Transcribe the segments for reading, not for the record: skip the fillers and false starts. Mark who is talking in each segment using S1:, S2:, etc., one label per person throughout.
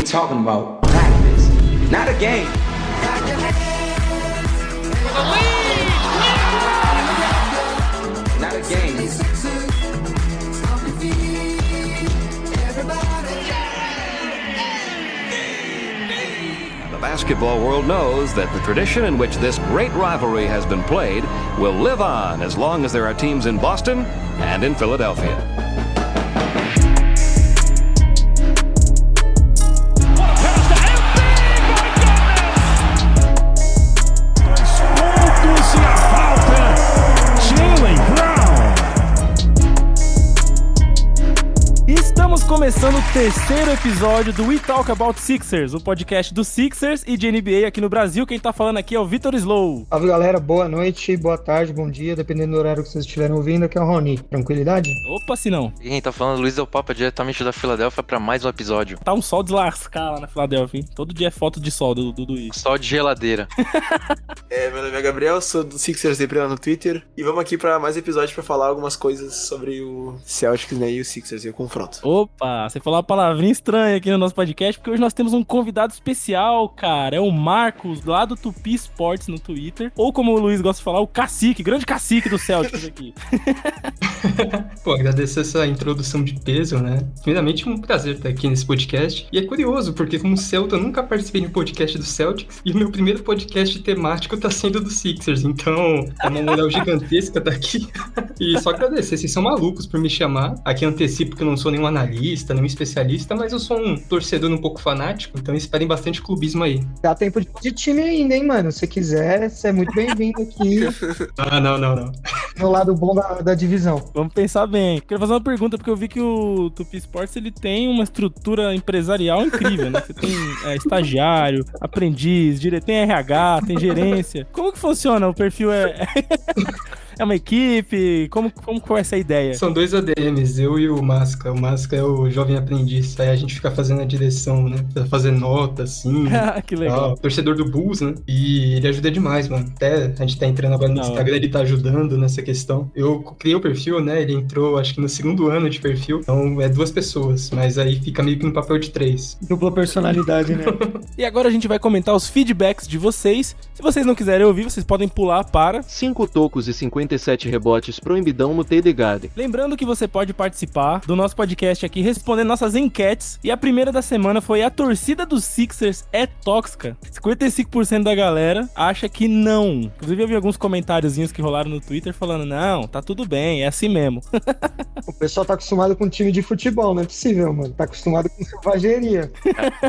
S1: talking about practice, not a game. Not a game.
S2: The basketball world knows that the tradition in which this great rivalry has been played will live on as long as there are teams in Boston and in Philadelphia.
S3: Começando o terceiro episódio do We Talk About Sixers, o podcast do Sixers e de NBA aqui no Brasil. Quem tá falando aqui é o Vitor Slow.
S4: Salve galera, boa noite, boa tarde, bom dia, dependendo do horário que vocês estiverem ouvindo, aqui é o Rony. Tranquilidade?
S3: Opa, se não.
S5: E quem tá falando é Luiz Del Papa, diretamente da Filadélfia, pra mais um episódio.
S3: Tá um sol deslascar lá na Filadélfia, hein? Todo dia é foto de sol do Luiz.
S5: Sol de geladeira.
S6: Meu nome é Gabriel, sou do Sixers sempre lá no Twitter. E vamos aqui pra mais episódio pra falar algumas coisas sobre o Celtics, né, e o Sixers e o confronto.
S3: Opa, você falou uma palavrinha estranha aqui no nosso podcast, porque hoje nós temos um convidado especial, cara. É o Marcos, lá do Tupi Sports no Twitter. Ou como o Luiz gosta de falar, o cacique, grande cacique do Celtics aqui.
S7: Pô, agradecer essa introdução de peso, né? Primeiramente, um prazer estar aqui nesse podcast. E é curioso, porque como Celta, eu nunca participei de um podcast do Celtics. E o meu primeiro podcast temático tá sendo do Sixers. Então, é uma moral gigantesca estar aqui. E só agradecer, vocês são malucos por me chamar. Aqui antecipo que eu não sou nenhum analista, nenhum especialista, mas eu sou um torcedor um pouco fanático. Então, esperem bastante clubismo aí.
S4: Dá tempo de time ainda, hein, mano? Se quiser, você é muito bem-vindo aqui.
S7: Não.
S4: No lado bom da divisão.
S3: Vamos pensar bem. Quero fazer uma pergunta, porque eu vi que o Tupi Sports, ele tem uma estrutura empresarial incrível, né? Você tem estagiário, aprendiz, tem RH, tem gerência. Como que funciona? O perfil é uma equipe? Como foi essa ideia?
S7: São dois ADMs, eu e o Masca. O Masca é o jovem aprendiz. Aí a gente fica fazendo a direção, né? Pra fazer nota, assim.
S3: Que legal.
S7: Torcedor do Bulls, né? E ele ajuda demais, mano. Até a gente tá entrando agora no Instagram, ele tá ajudando nessa questão. Eu criei o perfil, né? Ele entrou, acho que no segundo ano de perfil. Então é 2 pessoas, mas aí fica meio que no papel de 3.
S4: Dupla personalidade, né?
S3: E agora a gente vai comentar os feedbacks de vocês. Se vocês não quiserem ouvir, vocês podem pular para
S8: 5 tocos e 57 rebotes pro Embidão no TD Garden.
S3: Lembrando que você pode participar do nosso podcast aqui respondendo nossas enquetes. E a primeira da semana foi: a torcida dos Sixers é tóxica? 55% da galera acha que não. Inclusive eu vi alguns comentáriozinhos que rolaram no Twitter falando: não, tá tudo bem, é assim mesmo.
S4: O pessoal tá acostumado com time de futebol, não é possível, mano. Tá acostumado com selvageria.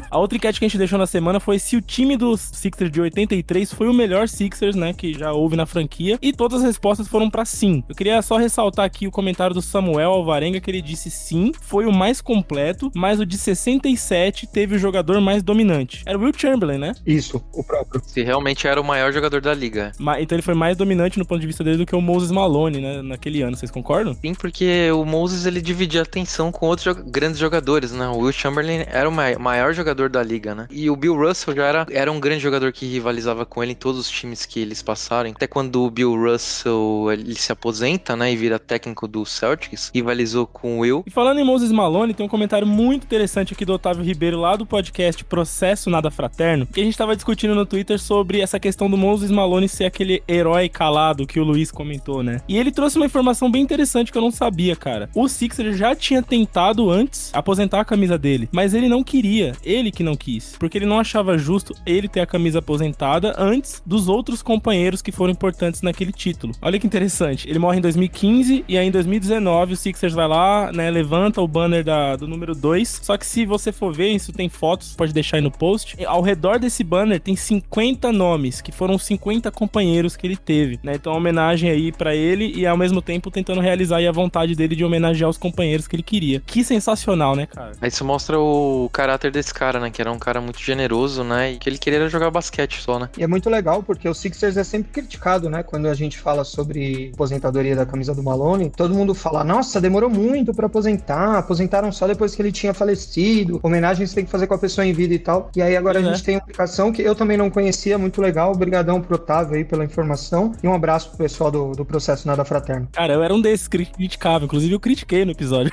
S3: A outra enquete que a gente deixou na semana foi se o time dos Sixers de 83 foi o melhor Sixers, né, que já houve na franquia. E todas as respostas foram pra sim. Eu queria só ressaltar aqui o comentário do Samuel Alvarenga, que ele disse sim, foi o mais completo, mas o de 67 teve o jogador mais dominante. Era o Wilt Chamberlain, né?
S4: Isso, o próprio.
S5: Se realmente era o maior jogador da liga.
S3: Então ele foi mais dominante no ponto de vista dele do que o Moses Malone, né, naquele ano. Vocês concordam?
S5: Sim, porque o Moses, ele dividia a atenção com outros grandes jogadores, né? O Wilt Chamberlain era o maior jogador da liga, né? E o Bill Russell já era um grande jogador que rivalizava com ele em todos os times que eles passaram. Até quando o Bill Russell ele se aposenta, né, e vira técnico do Celtics, rivalizou com o Will.
S3: E falando em Moses Malone, tem um comentário muito interessante aqui do Otávio Ribeiro, lá do podcast Processo Nada Fraterno, que a gente tava discutindo no Twitter sobre essa questão do Moses Malone ser aquele herói calado que o Luiz comentou, né? E ele trouxe uma informação bem interessante que eu não sabia, cara. O Sixers já tinha tentado antes aposentar a camisa dele, mas ele não queria, ele que não quis, porque ele não achava justo ele ter a camisa aposentada antes dos outros companheiros que foram importantes naquele título. Olha que interessante, ele morre em 2015 e aí em 2019 o Sixers vai lá, né, levanta o banner do número 2, só que se você for ver, isso tem fotos, pode deixar aí no post, ao redor desse banner tem 50 nomes, que foram 50 companheiros que ele teve, né, então uma homenagem aí pra ele e ao mesmo tempo tentando realizar aí a vontade dele de homenagear os companheiros que ele queria. Que sensacional, né, cara?
S5: Isso mostra o caráter desse cara, né, que era um cara muito generoso, né, e que ele queria jogar basquete só, né.
S4: E é muito legal porque o Sixers é sempre criticado, né, quando a gente fala sobre sobre aposentadoria da camisa do Malone, todo mundo fala, nossa, demorou muito pra aposentar, aposentaram só depois que ele tinha falecido, homenagem você tem que fazer com a pessoa em vida e tal. E aí agora a gente tem uma aplicação que eu também não conhecia, muito legal. Obrigadão pro Otávio aí pela informação. E um abraço pro pessoal do Processo Nada Fraterno.
S3: Cara, eu era um desses que criticava, inclusive eu critiquei no episódio.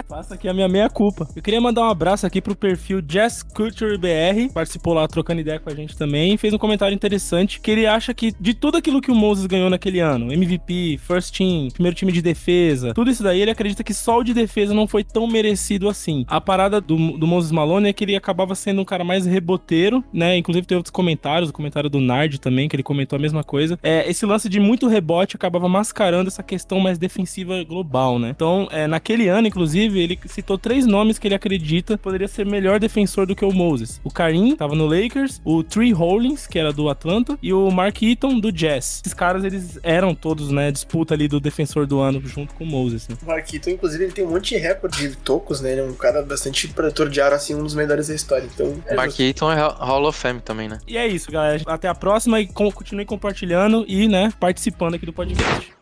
S3: Faço aqui a minha meia-culpa. Eu queria mandar um abraço aqui pro perfil Jazz Culture BR, participou lá trocando ideia com a gente também, fez um comentário interessante, que ele acha que de tudo aquilo que o Moses ganhou naquele ano, MVP, First Team, primeiro time de defesa, tudo isso daí, ele acredita que só o de defesa não foi tão merecido assim. A parada do Moses Malone é que ele acabava sendo um cara mais reboteiro, né? Inclusive tem outros comentários, o comentário do Nard também, que ele comentou a mesma coisa. Esse lance de muito rebote acabava mascarando essa questão mais defensiva global, né? Então, naquele ano, inclusive, ele citou 3 nomes que ele acredita poderia ser melhor defensor do que o Moses. O Kareem, tava no Lakers, o Tree Hollins, que era do Atlanta, e o Mark Eaton, do Jazz. Esses caras, eles eram todos, né, disputa ali do defensor do ano junto com o Moses, né?
S6: O Mark Eaton, inclusive, ele tem um monte de recorde de tocos, né? Ele é um cara bastante protetor de aro, assim, um dos melhores da história. Então,
S5: Mark Eaton é Hall of Fame também, né?
S3: E é isso, galera. Até a próxima e continue compartilhando e, né, participando aqui do podcast.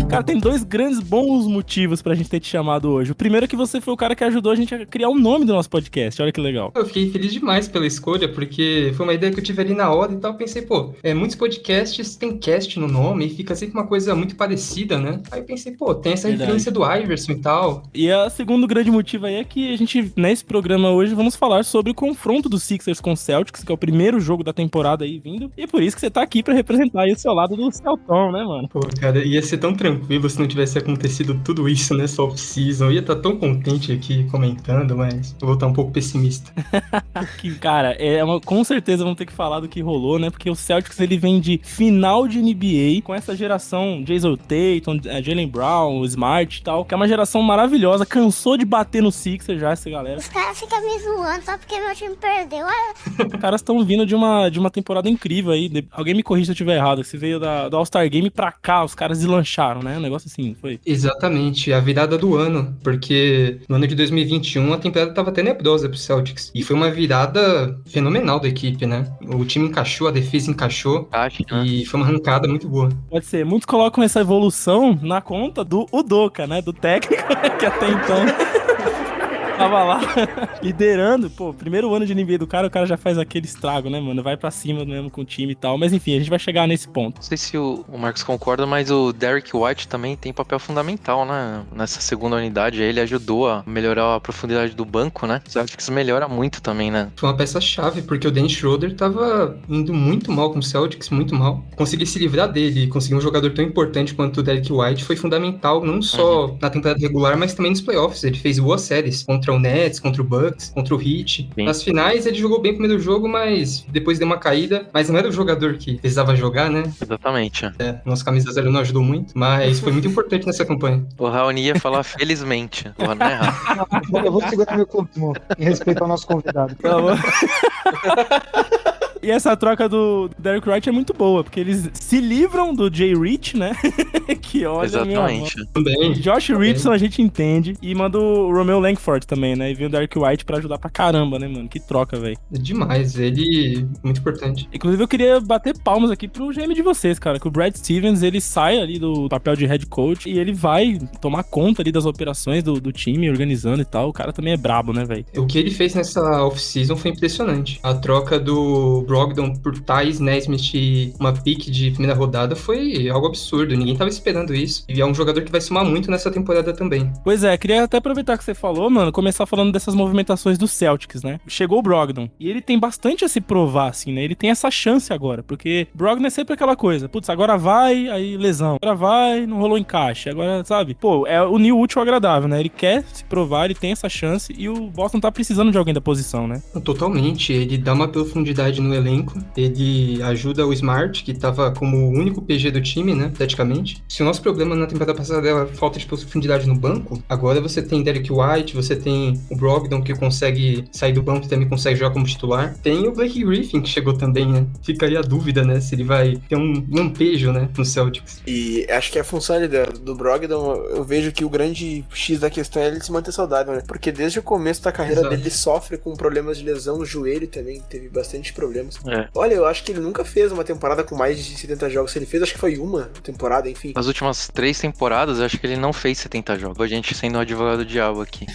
S3: Cara, tem 2 grandes bons motivos pra gente ter te chamado hoje. O primeiro é que você foi o cara que ajudou a gente a criar o nome do nosso podcast. Olha que legal.
S7: Eu fiquei feliz demais pela escolha, porque foi uma ideia que eu tive ali na hora e tal. Eu pensei, muitos podcasts tem cast no nome e fica sempre uma coisa muito parecida, né? Aí eu pensei, tem essa referência do Iverson e tal.
S3: E o segundo grande motivo aí é que a gente, nesse programa hoje, vamos falar sobre o confronto dos Sixers com o Celtics, que é o primeiro jogo da temporada aí vindo. E é por isso que você tá aqui pra representar aí o seu lado do Celtão, né, mano?
S7: Cara, ia ser tão tranquilo se não tivesse acontecido tudo isso nessa off-season. Eu ia estar tão contente aqui comentando, mas eu vou estar um pouco pessimista.
S3: Cara, com certeza vamos ter que falar do que rolou, né? Porque o Celtics, ele vem de final de NBA com essa geração Jason Tatum, Jaylen Brown, Smart e tal, que é uma geração maravilhosa, cansou de bater no Sixers já, essa galera.
S9: Os caras ficam me zoando só porque meu time perdeu.
S3: Os caras estão vindo de uma temporada incrível aí. Alguém me corrija se eu estiver errado. Se veio do All-Star Game pra cá, os caras deslancharam, né? Um negócio assim, foi?
S7: Exatamente, a virada do ano, porque no ano de 2021 a temporada tava tenebrosa pro Celtics, e foi uma virada fenomenal da equipe, né? O time encaixou, a defesa encaixou, e foi uma arrancada muito boa.
S3: Pode ser, muitos colocam essa evolução na conta do Udoka, né? Do técnico, que até então... tava lá, liderando, primeiro ano de NBA do cara, o cara já faz aquele estrago, né, mano? Vai pra cima mesmo com o time e tal. Mas enfim, a gente vai chegar nesse ponto.
S5: Não sei se o Marcos concorda, mas o Derrick White também tem papel fundamental, né? Nessa segunda unidade, ele ajudou a melhorar a profundidade do banco, né? Eu acho que isso melhora muito também, né?
S7: Foi uma peça-chave, porque o Dennis Schroeder tava indo muito mal com o Celtics, muito mal. Conseguir se livrar dele, conseguir um jogador tão importante quanto o Derrick White foi fundamental, não só na temporada regular, mas também nos playoffs. Ele fez boas séries contra o Nets, contra o Bucks, contra o Heat. Sim. Nas finais ele jogou bem o primeiro jogo, mas depois deu uma caída. Mas não era o jogador que precisava jogar, né?
S5: Exatamente.
S7: Nossa camisa zero não ajudou muito, mas foi muito importante nessa campanha.
S5: O Raoni ia falar felizmente. Porra, não é errado.
S4: Eu vou segurar meu clube, em respeito ao nosso convidado.
S3: E essa troca do Derrick White é muito boa, porque eles se livram do Jay Rich, né? Que olha,
S5: exatamente.
S3: Também. Josh Richardson a gente entende. E manda o Romeo Langford também, né? E vem o Derrick White pra ajudar pra caramba, né, mano? Que troca, velho.
S7: Demais, ele muito importante.
S3: Inclusive, eu queria bater palmas aqui pro GM de vocês, cara. Que o Brad Stevens, ele sai ali do papel de head coach e ele vai tomar conta ali das operações do time, organizando e tal. O cara também é brabo, né, velho?
S7: O que ele fez nessa off-season foi impressionante. A troca do Brogdon por Tyus Nesmith e uma pick de primeira rodada foi algo absurdo, ninguém tava esperando isso, e é um jogador que vai somar muito nessa temporada também.
S3: Pois é, queria até aproveitar que você falou, mano, começar falando dessas movimentações do Celtics, né? Chegou o Brogdon, e ele tem bastante a se provar, assim, né? Ele tem essa chance agora, porque Brogdon é sempre aquela coisa, putz, agora vai, aí lesão, agora vai, não rolou encaixe, agora, sabe? É unir o útil ao agradável, né? Ele quer se provar, ele tem essa chance, e o Boston tá precisando de alguém da posição, né?
S7: Totalmente, ele dá uma profundidade no elenco. Ele ajuda o Smart, que tava como o único PG do time, né, praticamente. Se o nosso problema na temporada passada era falta de profundidade no banco, agora você tem Derek White, você tem o Brogdon, que consegue sair do banco e também consegue jogar como titular. Tem o Blake Griffin, que chegou também, né? Fica aí a dúvida, né, se ele vai ter um lampejo, né, no Celtics.
S6: E acho que a função ali do Brogdon, eu vejo que o grande X da questão é ele se manter saudável, né? Porque desde o começo da carreira dele, ele sofre com problemas de lesão no joelho também, teve bastante problemas. Olha, eu acho que ele nunca fez uma temporada com mais de 70 jogos. Se ele fez, acho que foi uma temporada, enfim.
S5: Nas últimas 3 temporadas, eu acho que ele não fez 70 jogos. A gente sendo um advogado do diabo aqui.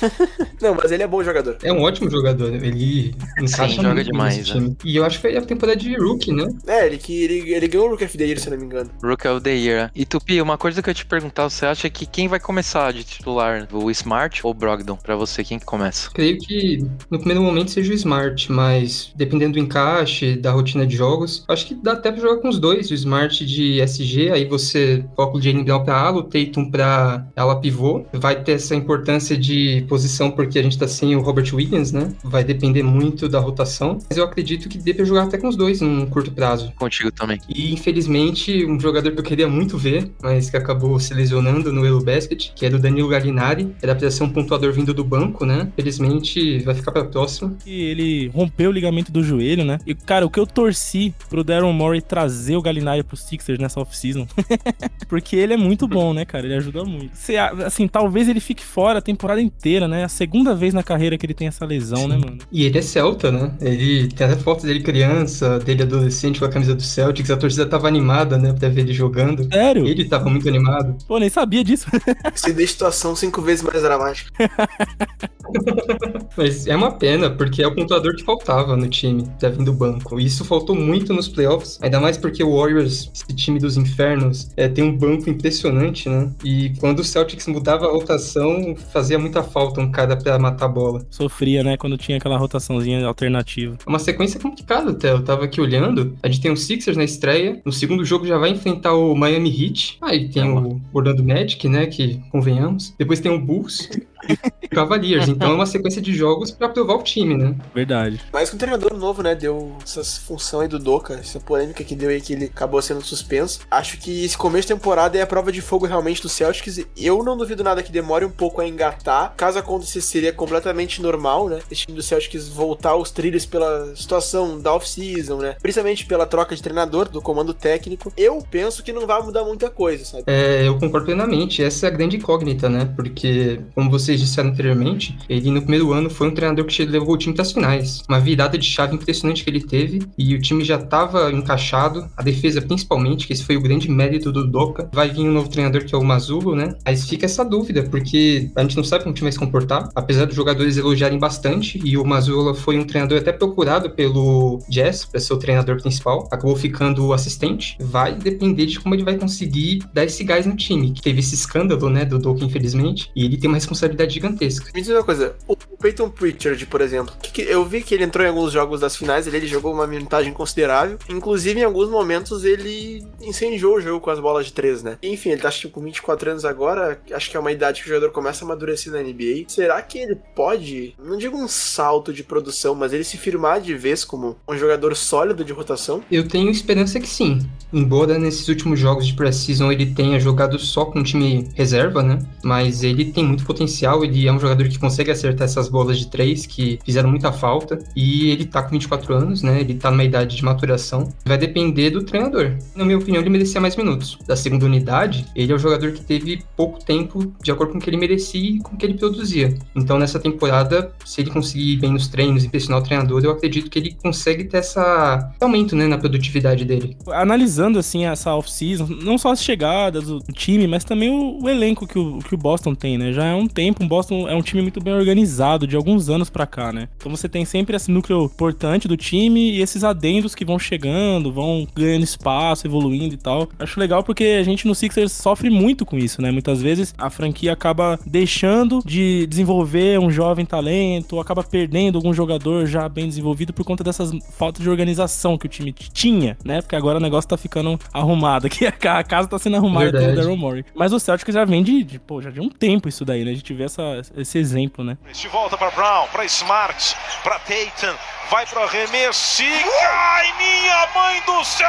S6: Não, mas ele é bom jogador.
S7: É um ótimo jogador, ele encaixa
S5: joga
S7: muito
S5: demais,
S7: nesse time. E eu acho que foi a temporada de Rookie, né?
S6: Ele ganhou o Rookie of the Year, se eu não me engano.
S5: Rookie of the Year. E Tupi, uma coisa que eu te perguntar, você acha que quem vai começar de titular? O Smart ou o Brogdon? Pra você, quem que começa?
S7: Creio que no primeiro momento seja o Smart, mas dependendo do encaixe, da rotina de jogos, acho que dá até pra jogar com os dois. O Smart de SG, aí você coloca o Jaylen Brown pra ala, o Tatum pra ala pivô. Vai ter essa importância de posição porque a gente tá sem o Robert Williams, né? Vai depender muito da rotação, mas eu acredito que dê pra jogar até com os dois num curto prazo.
S5: Contigo também.
S7: E infelizmente, um jogador que eu queria muito ver, mas que acabou se lesionando no Eurobasket, que é do Danilo Gallinari, era pra ser um pontuador vindo do banco, né? Infelizmente, vai ficar pra próxima.
S3: E ele rompeu o ligamento do joelho, né? E, cara, o que eu torci pro Daryl Morey trazer o Gallinari pro Sixers nessa off-season, porque ele é muito bom, né, cara? Ele ajuda muito. Assim, talvez ele fique fora a temporada inteira, né? A segunda vez na carreira que ele tem essa lesão, né, mano?
S7: E ele é celta, né? Ele tem até fotos dele criança, dele adolescente com a camisa do Celtics. A torcida tava animada, né, pra ver ele jogando.
S3: Sério?
S7: Ele tava muito animado.
S3: Pô, nem sabia disso.
S6: Se dê situação 5 vezes mais dramática.
S7: Mas é uma pena, porque é o pontuador que faltava no time, já vindo do banco. E isso faltou muito nos playoffs, ainda mais porque o Warriors, esse time dos infernos, tem um banco impressionante, né? E quando o Celtics mudava a rotação, fazia muita falta um cara pra matar a bola.
S3: Sofria, né, quando tinha aquela rotaçãozinha alternativa.
S7: É uma sequência complicada até, eu tava aqui olhando, a gente tem o Sixers na estreia, no segundo jogo já vai enfrentar o Miami Heat, aí tem o Orlando Magic, né, que convenhamos, depois tem o Bulls e o Cavaliers, então é uma sequência de jogos pra provar o time, né?
S3: Verdade.
S6: Mas com o treinador novo, né, deu essa função aí do Doka, essa polêmica que deu aí que ele acabou sendo suspenso. Acho que esse começo de temporada é a prova de fogo realmente do Celtics. Eu não duvido nada que demore um pouco a engatar. Caso aconteça, seria completamente normal, né, esse time do Celtics voltar aos trilhos pela situação da off-season, né, principalmente pela troca de treinador, do comando técnico. Eu penso que não vai mudar muita coisa, sabe?
S7: Eu concordo plenamente, essa é a grande incógnita, né, porque, como vocês disseram anteriormente, ele no primeiro ano foi um treinador que levou o time para as finais. Uma virada de chave impressionante que ele teve, e o time já estava encaixado, a defesa principalmente, que esse foi o grande mérito do Doka. Vai vir um novo treinador que é o Mazzulla, né? Mas fica essa dúvida, porque a gente não sabe como o time vai se comportar, apesar dos jogadores elogiarem bastante, e o Mazzulla foi um treinador até procurado pelo Jazz para ser o treinador principal, acabou ficando assistente. Vai depender de como ele vai conseguir dar esse gás no time, que teve esse escândalo, né, do Doka, infelizmente, e ele tem uma responsabilidade gigantesca.
S6: Me diz uma coisa, o Peyton Pritchard, por exemplo, eu vi que ele entrou em alguns jogos das finais, ele jogou uma minutagem considerável, inclusive em alguns momentos ele incendiou o jogo com as bolas de 3, né? Enfim, ele tá acho que com 24 anos agora, acho que é uma idade que o jogador começa a amadurecer na NBA. Será que ele pode, não digo um salto de produção, mas ele se firmar de vez como um jogador sólido de rotação?
S7: Eu tenho esperança que sim, embora nesses últimos jogos de pré-season ele tenha jogado só com time reserva, né? Mas ele tem muito potencial, ele é um jogador que consegue acertar essas bolas de 3 que fizeram muita falta, e ele tá com 24 anos, né? Ele tá numa idade de maturação. Vai depender do treinador. Na minha opinião, ele merecia mais minutos. Da segunda unidade, ele é o jogador que teve pouco tempo de acordo com o que ele merecia e com o que ele produzia. Então, nessa temporada, se ele conseguir ir bem nos treinos, impressionar o treinador, eu acredito que ele consegue ter esse aumento, né, na produtividade dele.
S3: Analisando, assim, essa off-season, não só as chegadas do time, mas também o elenco que o Boston tem, né? Já é um tempo, o Boston é um time muito bem organizado, de alguns anos pra cá, né? Então você tem sempre esse núcleo importante do time e esses adendos que vão chegando, vão ganhando espaço, evoluindo e tal. Acho legal porque a gente no Sixers sofre muito com isso, né? Muitas vezes a franquia acaba deixando de desenvolver um jovem talento, ou acaba perdendo algum jogador já bem desenvolvido por conta dessas faltas de organização que o time tinha, né? Porque agora o negócio tá ficando arrumado, aqui a casa tá sendo arrumada pelo Daryl Morey. Mas o Celtics já vem já de um tempo isso daí, né? A gente vê esse exemplo, né?
S10: De volta para Brown, para Smart, para Tatum, vai pro arremesso e cai, minha mãe do céu!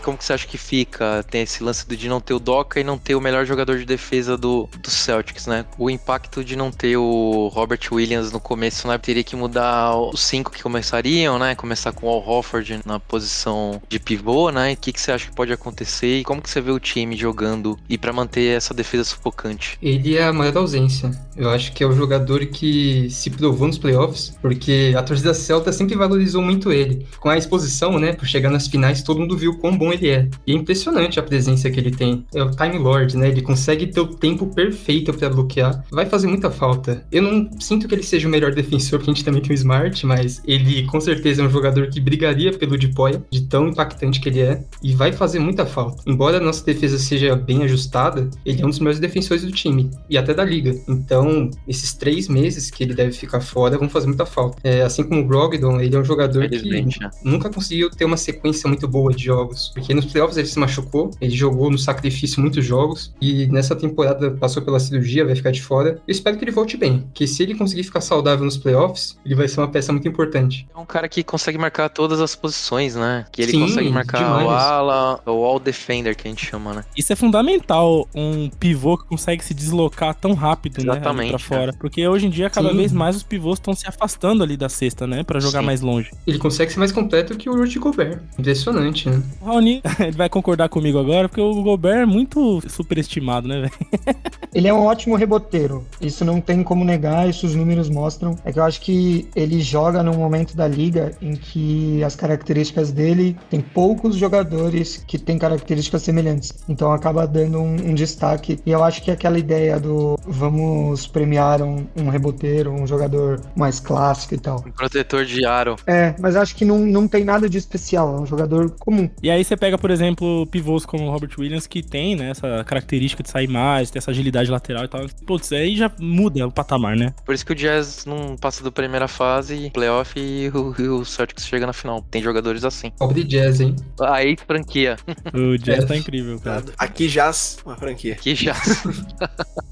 S5: Como que você acha que fica? Tem esse lance de não ter o Doca e não ter o melhor jogador de defesa do Celtics, né? O impacto de não ter o Robert Williams no começo, né? Teria que mudar os 5 que começariam, né? Começar com o Al Horford na posição de pivô, né? O que você acha que pode acontecer e como que você vê o time jogando e pra manter essa defesa sufocante?
S7: Ele é a maior ausência. Eu acho que é o jogador que se provou nos playoffs, porque a torcida celta sempre valorizou muito ele. Com a exposição, né? Por chegar nas finais, todo mundo viu quão bom ele é. E é impressionante a presença que ele tem. É o Time Lord, né? Ele consegue ter o tempo perfeito pra bloquear. Vai fazer muita falta. Eu não sinto que ele seja o melhor defensor, porque a gente também tem o Smart, mas ele com certeza é um jogador que brigaria pelo Dipoia, de tão impactante que ele é, e vai fazer muita falta. Embora a nossa defesa seja bem ajustada, ele é um dos melhores defensores do time, e até da liga. Então, esses 3 meses que ele deve ficar fora vão fazer muita falta. Assim como o Brogdon, ele é um jogador que nunca conseguiu ter uma sequência muito boa de jogos, porque nos playoffs ele se machucou, ele jogou no sacrifício muitos jogos, e nessa temporada passou pela cirurgia, vai ficar de fora. Eu espero que ele volte bem, que se ele conseguir ficar saudável nos playoffs, ele vai ser uma peça muito importante.
S5: É um cara que consegue marcar todas as posições, né? Que ele
S7: Sim,
S5: consegue marcar
S7: demais.
S5: o ala, o all defender que a gente chama, né?
S3: Isso é fundamental, um pivô que consegue se deslocar tão rápido,
S5: Exatamente,
S3: né, ali pra fora. Porque hoje em dia, cada
S7: Sim.
S3: vez mais os pivôs estão se afastando ali da cesta, né, pra jogar
S5: Sim.
S3: mais longe.
S7: Ele consegue ser mais completo que o Rudy Gobert. Impressionante, né?
S3: O Raoni, ele vai concordar comigo agora, porque o Gobert é muito superestimado, né, velho?
S4: Ele é um ótimo reboteiro, isso não tem como negar, isso os números mostram. É que eu acho que ele joga num momento da liga em que as características dele, tem poucos jogadores que têm características semelhantes, então acaba dando um destaque. E eu acho que aquela ideia do vamos premiar um reboteiro, um jogador mais clássico e tal.
S5: Um protetor de aro.
S4: Mas acho que não tem nada de especial, é um jogador comum.
S3: E aí você pega, por exemplo, pivôs como o Robert Williams, que tem, né, essa característica de sair mais, ter essa agilidade lateral e tal. Putz, aí já muda o patamar, né?
S5: Por isso que o Jazz não passa da primeira fase, playoff, e o Celtics chega na final. Tem jogadores assim.
S7: Pobre Jazz, hein?
S5: A ex-franquia.
S3: O Jazz tá incrível, cara.
S6: Aqui Jazz, uma franquia.
S5: Que Jazz.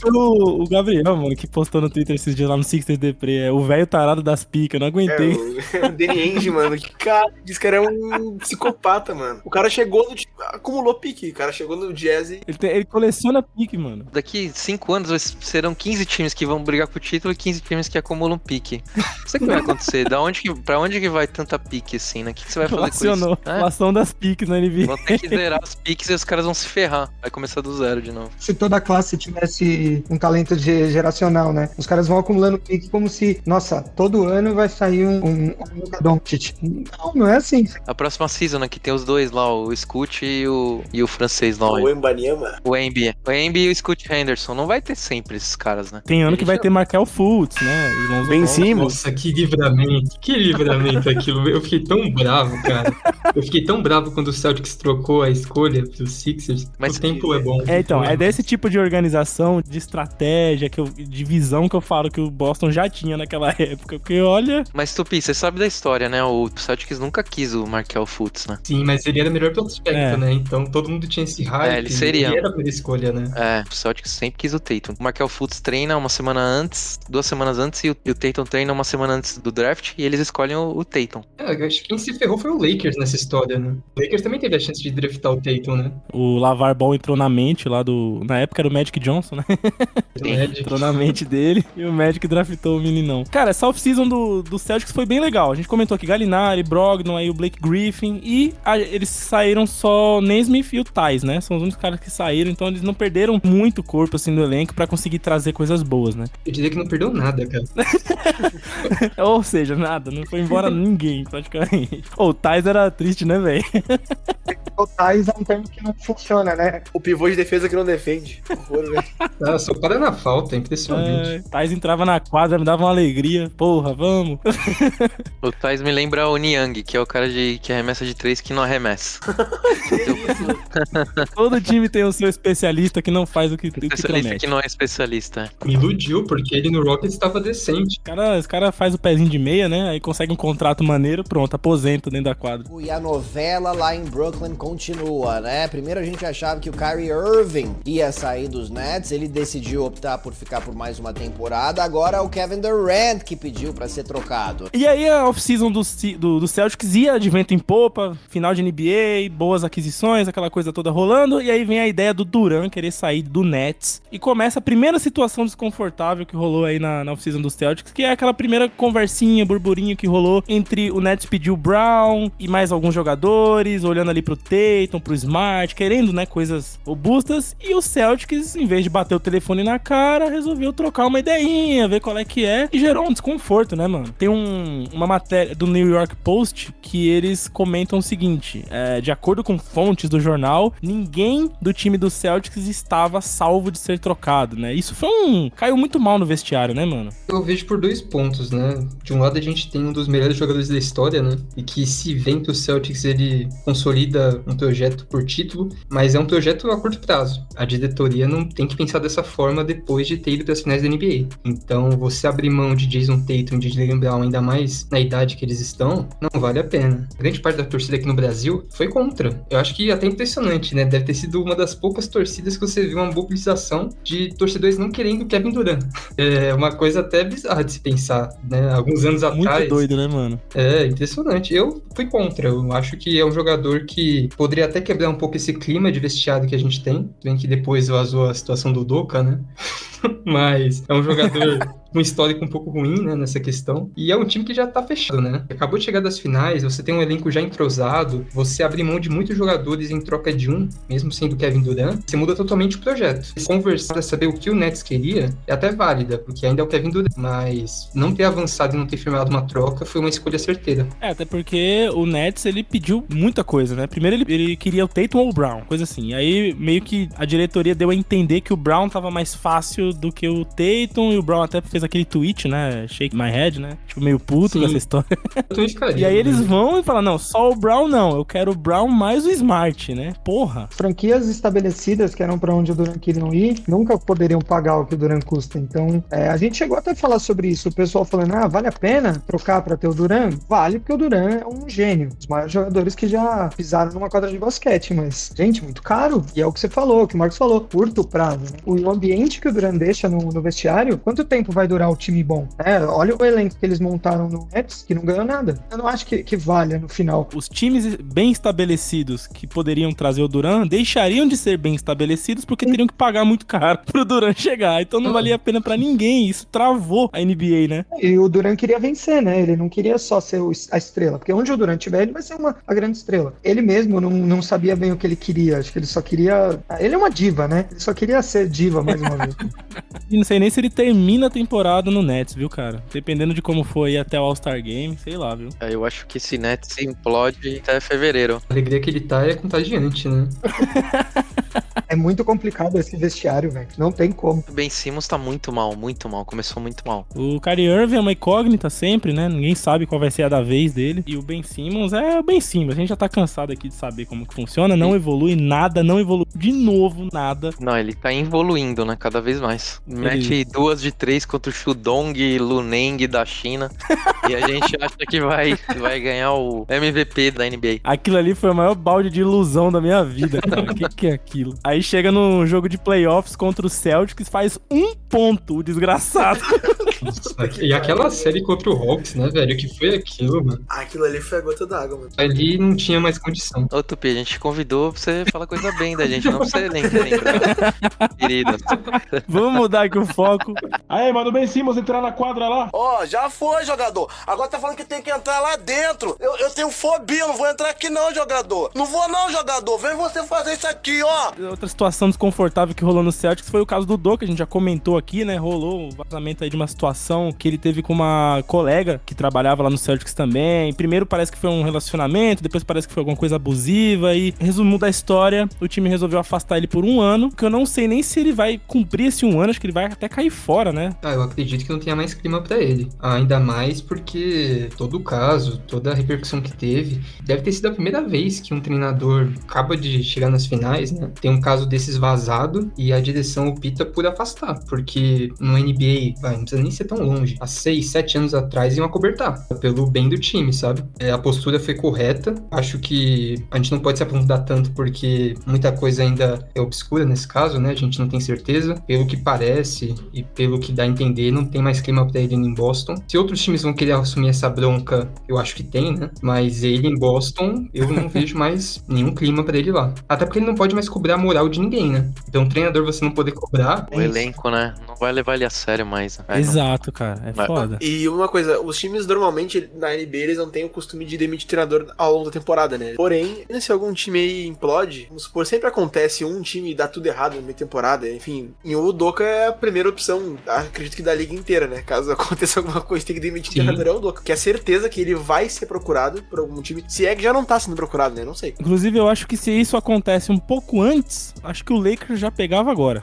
S3: O Gabriel, mano, que postou no Twitter esses dias lá no Sixers Depre, o velho tarado das picas, eu não aguentei.
S6: O Danny Ainge, mano, que cara, diz que era um psicopata, mano. O cara chegou no, acumulou pique, o cara chegou no Jazz e...
S3: Ele coleciona pique, mano.
S5: Daqui 5 anos serão 15 times que vão brigar pro título e 15 times que acumulam pique. Não sei o que vai acontecer. Pra onde que vai tanta pique assim, né? O que você vai fazer
S3: Inflacionou.
S5: com isso?
S3: Inflação das piques na NBA.
S5: Vão ter que zerar os piques e os caras vão se ferrar. Vai começar do zero de novo.
S4: Se toda classe tivesse um talento geracional, né? Os caras vão acumulando pique como se, nossa, todo ano vai sair um Luka Doncic. Não é assim.
S5: A próxima season, né? Que tem os dois lá, o Scoot e o francês lá.
S6: O Embanyama.
S5: O Embi e o Scoot Henderson. Não vai ter sempre esses caras, né?
S3: Tem ano que vai ter Markel Fultz, né?
S6: Ben Simmons.
S7: Nossa, que livramento aquilo. Eu fiquei tão bravo, cara. Eu fiquei tão bravo quando o Celtics trocou a escolha pros Sixers.
S5: Mas
S7: o tempo é bom.
S3: Então, é desse tipo de organização, de estratégia, de visão que eu falo que o Boston já tinha naquela época. Porque olha...
S5: Mas, Tupi, você sabe da história, né? O Celtics nunca quis o Markel Fultz, né?
S7: Sim, mas ele era melhor prospecto, né? Então todo mundo tinha esse hype.
S5: Ele seria.
S7: Ele era a primeira escolha, né?
S5: O Celtics sempre quis o Tatum. O Markel Fultz treina uma semana antes, 2 semanas antes, e o Tatum treina uma semana antes do draft, e eles escolhem o Tatum.
S7: Eu acho que quem se ferrou foi o Lakers nessa história, né? O Lakers também teve a chance de draftar o Tatum, né?
S3: O LaVar Ball entrou na mente lá na época era o Magic Johnson, né? Entrou na mente dele e o Magic draftou o meninão. Cara, essa off-season do Celtics foi bem legal. A gente comentou aqui Gallinari, Brogdon, aí o Blake Griffin, e eles saíram só Nesmith e o Thais, né? São os únicos caras que saíram, então eles não perderam muito corpo assim no elenco pra conseguir trazer coisas boas, né?
S7: Eu diria que não perdeu nada, cara.
S3: Ou seja, nada, não foi embora ninguém, praticamente. O Thais era triste, né, velho?
S4: O Thais é um termo que não funciona, né?
S6: O pivô de defesa que não defende.
S7: Só para na falta, é impressionante.
S3: Thais entrava na quadra, me dava uma alegria. Porra, vamos.
S5: O Thais me lembra o Niang, que é o cara que arremessa de 3 que não arremessa.
S3: Todo time tem o seu especialista que não faz o que
S5: Especialista
S3: promete.
S5: que não é especialista.
S7: Me iludiu, porque ele no Rockets estava decente.
S3: Os cara faz o pezinho de meia, né? Aí consegue um contrato maneiro, pronto, aposenta dentro da quadra.
S11: E a novela lá em Brooklyn continua, né? Primeiro a gente achava que o Kyrie Irving ia sair dos Nets, ele decidiu optar por ficar por mais uma temporada. Agora é o Kevin Durant que pediu pra ser trocado.
S3: E aí a off-season do Celtics ia de vento em popa, final de NBA, boas aquisições, aquela coisa toda rolando, e aí vem a ideia do Durant querer sair do Nets, e começa a primeira situação desconfortável que rolou aí na off-season dos Celtics, que é aquela primeira conversinha, burburinho que rolou entre o Nets pedir o Brown e mais alguns jogadores, olhando ali pro Tatum, pro Smart, querendo, né, coisas robustas, e o Celtics, em vez de bater o telefone na cara, resolveu trocar uma ideinha, ver qual é que é, e gerou um desconforto, né, mano? Tem uma matéria do New York Post que eles comentam o seguinte, de acordo com fontes do jornal, ninguém do time do Celtics estava salvo de ser trocado, né? Isso caiu muito mal no vestiário, né, mano?
S7: Eu vejo por 2 pontos, né? De um lado a gente tem um dos melhores jogadores da história, né? E que se vem que o Celtics ele consolida um projeto por título, mas é um projeto a curto prazo. A diretoria não tem que pensar dessa forma depois de ter ido para as finais da NBA. Então, você abrir mão de Jason Tatum e de Jaylen Brown, ainda mais na idade que eles estão, não vale a pena. Grande parte da torcida aqui no Brasil foi contra. Eu acho que até impressionante, né? Deve ter sido uma das poucas torcidas que você viu uma mobilização de torcedores não querendo Kevin Durant. É uma coisa até bizarra de se pensar, né? Alguns anos atrás.
S3: Muito doido, né, mano?
S7: É, impressionante. Eu fui contra. Eu acho que é um jogador que poderia até quebrar um pouco esse clima de vestiário que a gente tem. Bem que depois vazou a situação do Doka, né? Mas é um jogador um histórico um pouco ruim, né, nessa questão. E é um time que já tá fechado, né? Acabou de chegar das finais, você tem um elenco já entrosado, você abre mão de muitos jogadores em troca de um, mesmo sendo Kevin Durant, você muda totalmente o projeto. Conversar pra saber o que o Nets queria é até válida, porque ainda é o Kevin Durant, mas não ter avançado e não ter firmado uma troca foi uma escolha certeira.
S3: Até porque o Nets, ele pediu muita coisa, né? Primeiro ele queria o Tatum ou o Brown, coisa assim. E aí meio que a diretoria deu a entender que o Brown tava mais fácil do que o Tatum, e o Brown até fez aquele tweet, né? Shake my head, né? Tipo, meio puto com essa história. E aí eles vão e falam, não, só o Brown não, eu quero o Brown mais o Smart, né? Porra.
S4: Franquias estabelecidas, que eram pra onde o Durant queriam ir, nunca poderiam pagar o que o Durant custa. Então, a gente chegou até a falar sobre isso. O pessoal falando, vale a pena trocar pra ter o Durant? Vale, porque o Durant é um gênio. Os maiores jogadores que já pisaram numa quadra de basquete. Mas, gente, muito caro. E é o que você falou, o que o Marcos falou, curto prazo. Né? O ambiente que o Durant deixa no vestiário, quanto tempo vai durar o time bom? Olha o elenco que eles montaram no Nets, que não ganhou nada. Eu não acho que valha no final.
S3: Os times bem estabelecidos que poderiam trazer o Durant deixariam de ser bem estabelecidos porque teriam que pagar muito caro pro Durant chegar. Então não valia a pena pra ninguém. Isso travou a NBA, né?
S4: E o Durant queria vencer, né? Ele não queria só ser a estrela. Porque onde o Durant estiver, ele vai ser a grande estrela. Ele mesmo não sabia bem o que ele queria. Acho que ele só queria... Ele é uma diva, né? Ele só queria ser diva mais uma vez.
S3: E não sei nem se ele termina a temporada no Nets, viu, cara? Dependendo de como foi até o All-Star Game, sei lá, viu?
S5: Eu acho que esse Nets implode até fevereiro.
S7: A alegria que ele tá é contagiante, né?
S4: É muito complicado esse vestiário, velho. Não tem como.
S5: O Ben Simmons tá muito mal. Começou muito mal.
S3: O Kyrie Irving é uma incógnita sempre, né? Ninguém sabe qual vai ser a da vez dele. E o Ben Simmons é o Ben Simmons. A gente já tá cansado aqui de saber como que funciona. Não evolui nada, não evolui de novo nada.
S5: Não, ele tá evoluindo, né? Cada vez mais. Mete 2 de 3 contra o Shudong e Luneng da China. E a gente acha que vai ganhar o MVP da NBA.
S3: Aquilo ali foi o maior balde de ilusão da minha vida, cara. O que é aquilo? Aí chega num jogo de playoffs contra o Celtics, faz 1 ponto, o desgraçado.
S7: E aquela série contra o Hawks, né, velho? Que foi aquilo, mano?
S6: Aquilo ali foi a gota d'água, mano.
S7: Ali não tinha mais condição.
S5: Ô, Tupi, a gente te convidou pra você falar coisa bem da gente, não pra você lembrar. Querido.
S3: Vamos mudar aqui o foco. Aí, mano, Ben Simmons entrar na quadra lá.
S12: Já foi, jogador. Agora tá falando que tem que entrar lá dentro. Eu tenho fobia, não vou entrar aqui não, jogador. Não vou não, jogador. Vem você fazer isso aqui, ó.
S3: Outra situação desconfortável que rolou no Celtics foi o caso do Doka, que a gente já comentou aqui, né? Rolou um vazamento aí de uma situação que ele teve com uma colega que trabalhava lá no Celtics também. Primeiro parece que foi um relacionamento, depois parece que foi alguma coisa abusiva e, resumo da história, o time resolveu afastar ele por 1 ano, que eu não sei nem se ele vai cumprir esse 1 ano, acho que ele vai até cair fora, né?
S7: Eu acredito que não tenha mais clima pra ele. Ainda mais porque todo o caso, toda a repercussão que teve, deve ter sido a primeira vez que um treinador acaba de chegar nas finais, né? Tem um caso desses vazado e a direção opta por afastar, porque no NBA, não precisa nem ser tão longe, há 6, 7 anos atrás iam acobertar, pelo bem do time, sabe? A postura foi correta, acho que a gente não pode se aprofundar tanto porque muita coisa ainda é obscura nesse caso, né? A gente não tem certeza. Pelo que parece e pelo que dá a entender, não tem mais clima pra ele em Boston. Se outros times vão querer assumir essa bronca, eu acho que tem, né? Mas ele em Boston, eu não vejo mais nenhum clima pra ele lá. Até porque ele não pode mais cobrar a moral de ninguém, né? Então, treinador você não poder cobrar...
S5: O elenco, né? Não vai levar ele a sério mais.
S3: Exato, cara. É foda.
S6: E uma coisa, os times normalmente na NBA, eles não têm o costume de demitir treinador ao longo da temporada, né? Porém, se algum time aí implode, vamos supor, sempre acontece um time dá tudo errado na meia temporada, enfim. E o Udoka é a primeira opção, acredito que da liga inteira, né? Caso aconteça alguma coisa, tem que demitir o treinador é o Udoka. Que é certeza que ele vai ser procurado por algum time, se é que já não tá sendo procurado, né? Não sei.
S3: Inclusive, eu acho que se isso acontece um pouco antes, acho que o Lakers já pegava agora.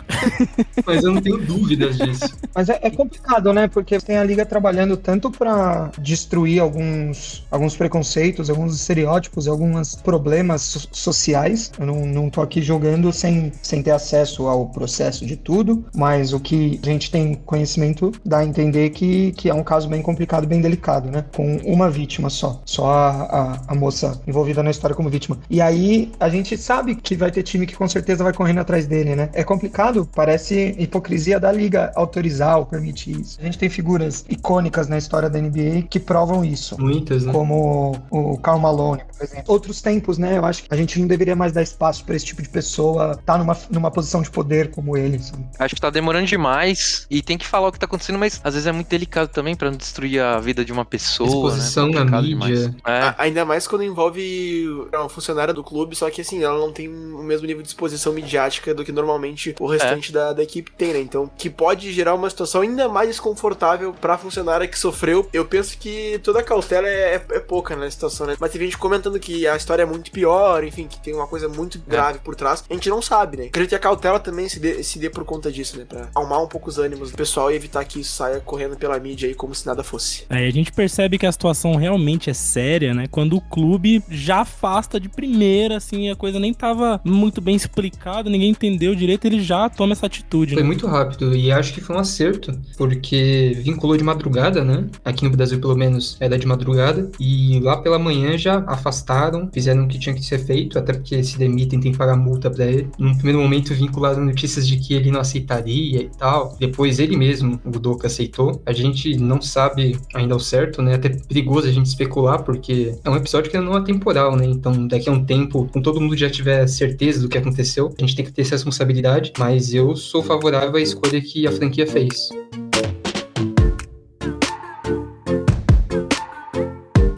S7: Mas eu não tenho dúvidas disso.
S4: Mas é complicado, né? Porque tem a liga trabalhando tanto pra destruir alguns preconceitos, alguns estereótipos, alguns problemas sociais. Eu não tô aqui jogando sem ter acesso ao processo de tudo, mas o que a gente tem conhecimento dá a entender que é um caso bem complicado, bem delicado, né? Com uma vítima só a moça envolvida na história como vítima. E aí a gente sabe que vai ter time que com certeza vai correndo atrás dele, né? É complicado, parece hipocrisia da liga autorizar ou permitir isso. A gente tem figuras icônicas na história da NBA que provam isso.
S7: Muitas, né?
S4: Como o Karl Malone, por exemplo. Outros tempos, né? Eu acho que a gente não deveria mais dar espaço pra esse tipo de pessoa estar numa posição de poder como ele, sabe?
S5: Acho que tá demorando demais e tem que falar o que tá acontecendo, mas às vezes é muito delicado também pra não destruir a vida de uma pessoa,
S7: exposição,
S5: né?
S7: na mídia.
S6: Ainda mais quando envolve uma funcionária do clube, só que assim, ela não tem o mesmo nível de exposição midiática do que normalmente o restante da equipe tem, né? Então, que pode gerar uma situação ainda mais desconfortável pra funcionária que sofreu. Eu penso que toda a cautela é pouca na situação, né? Mas tem gente comentando que a história é muito pior, enfim, que tem uma coisa muito grave por trás. A gente não sabe, né? Acredito que a cautela também se dê por conta disso, né? Pra acalmar um pouco os ânimos do pessoal e evitar que isso saia correndo pela mídia aí como se nada fosse.
S3: A gente percebe que a situação realmente é séria, né? Quando o clube já afasta de primeira, assim, a coisa nem tava muito bem explicada, ninguém entendeu direito, ele já toma essa atitude.
S7: Foi
S3: né?
S7: muito rápido e acho que foi um acerto, porque vinculou de madrugada, né? Aqui no Brasil, pelo menos, era de madrugada, e lá pela manhã já afastaram, fizeram o que tinha que ser feito, até porque se demitem, tem que pagar multa pra ele. Num primeiro momento vincularam notícias de que ele não aceitaria e tal, depois ele mesmo, o Udoka, aceitou. A gente não sabe ainda ao certo, né? Até perigoso a gente especular, porque é um episódio que não é temporal, né? Então daqui a um tempo, com todo mundo já tiver certeza do que aconteceu, a gente tem que ter essa responsabilidade, mas eu sou favorável à escolha que a franquia fez.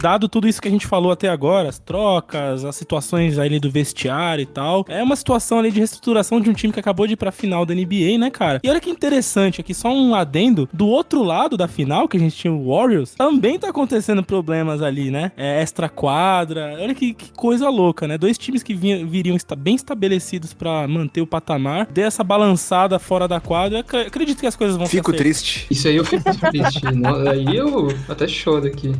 S3: Dado tudo isso que a gente falou até agora, as trocas, as situações ali do vestiário e tal, é uma situação ali de reestruturação de um time que acabou de ir pra final da NBA, né, cara? E olha que interessante aqui, só um adendo, do outro lado da final, que a gente tinha o Warriors, também tá acontecendo problemas ali, né? Extra quadra, olha que coisa louca, né? Dois times que viriam bem estabelecidos pra manter o patamar, dê essa balançada fora da quadra, acredito que as coisas vão ser
S6: Fico triste.
S7: Isso aí eu fico triste, aí eu até choro aqui.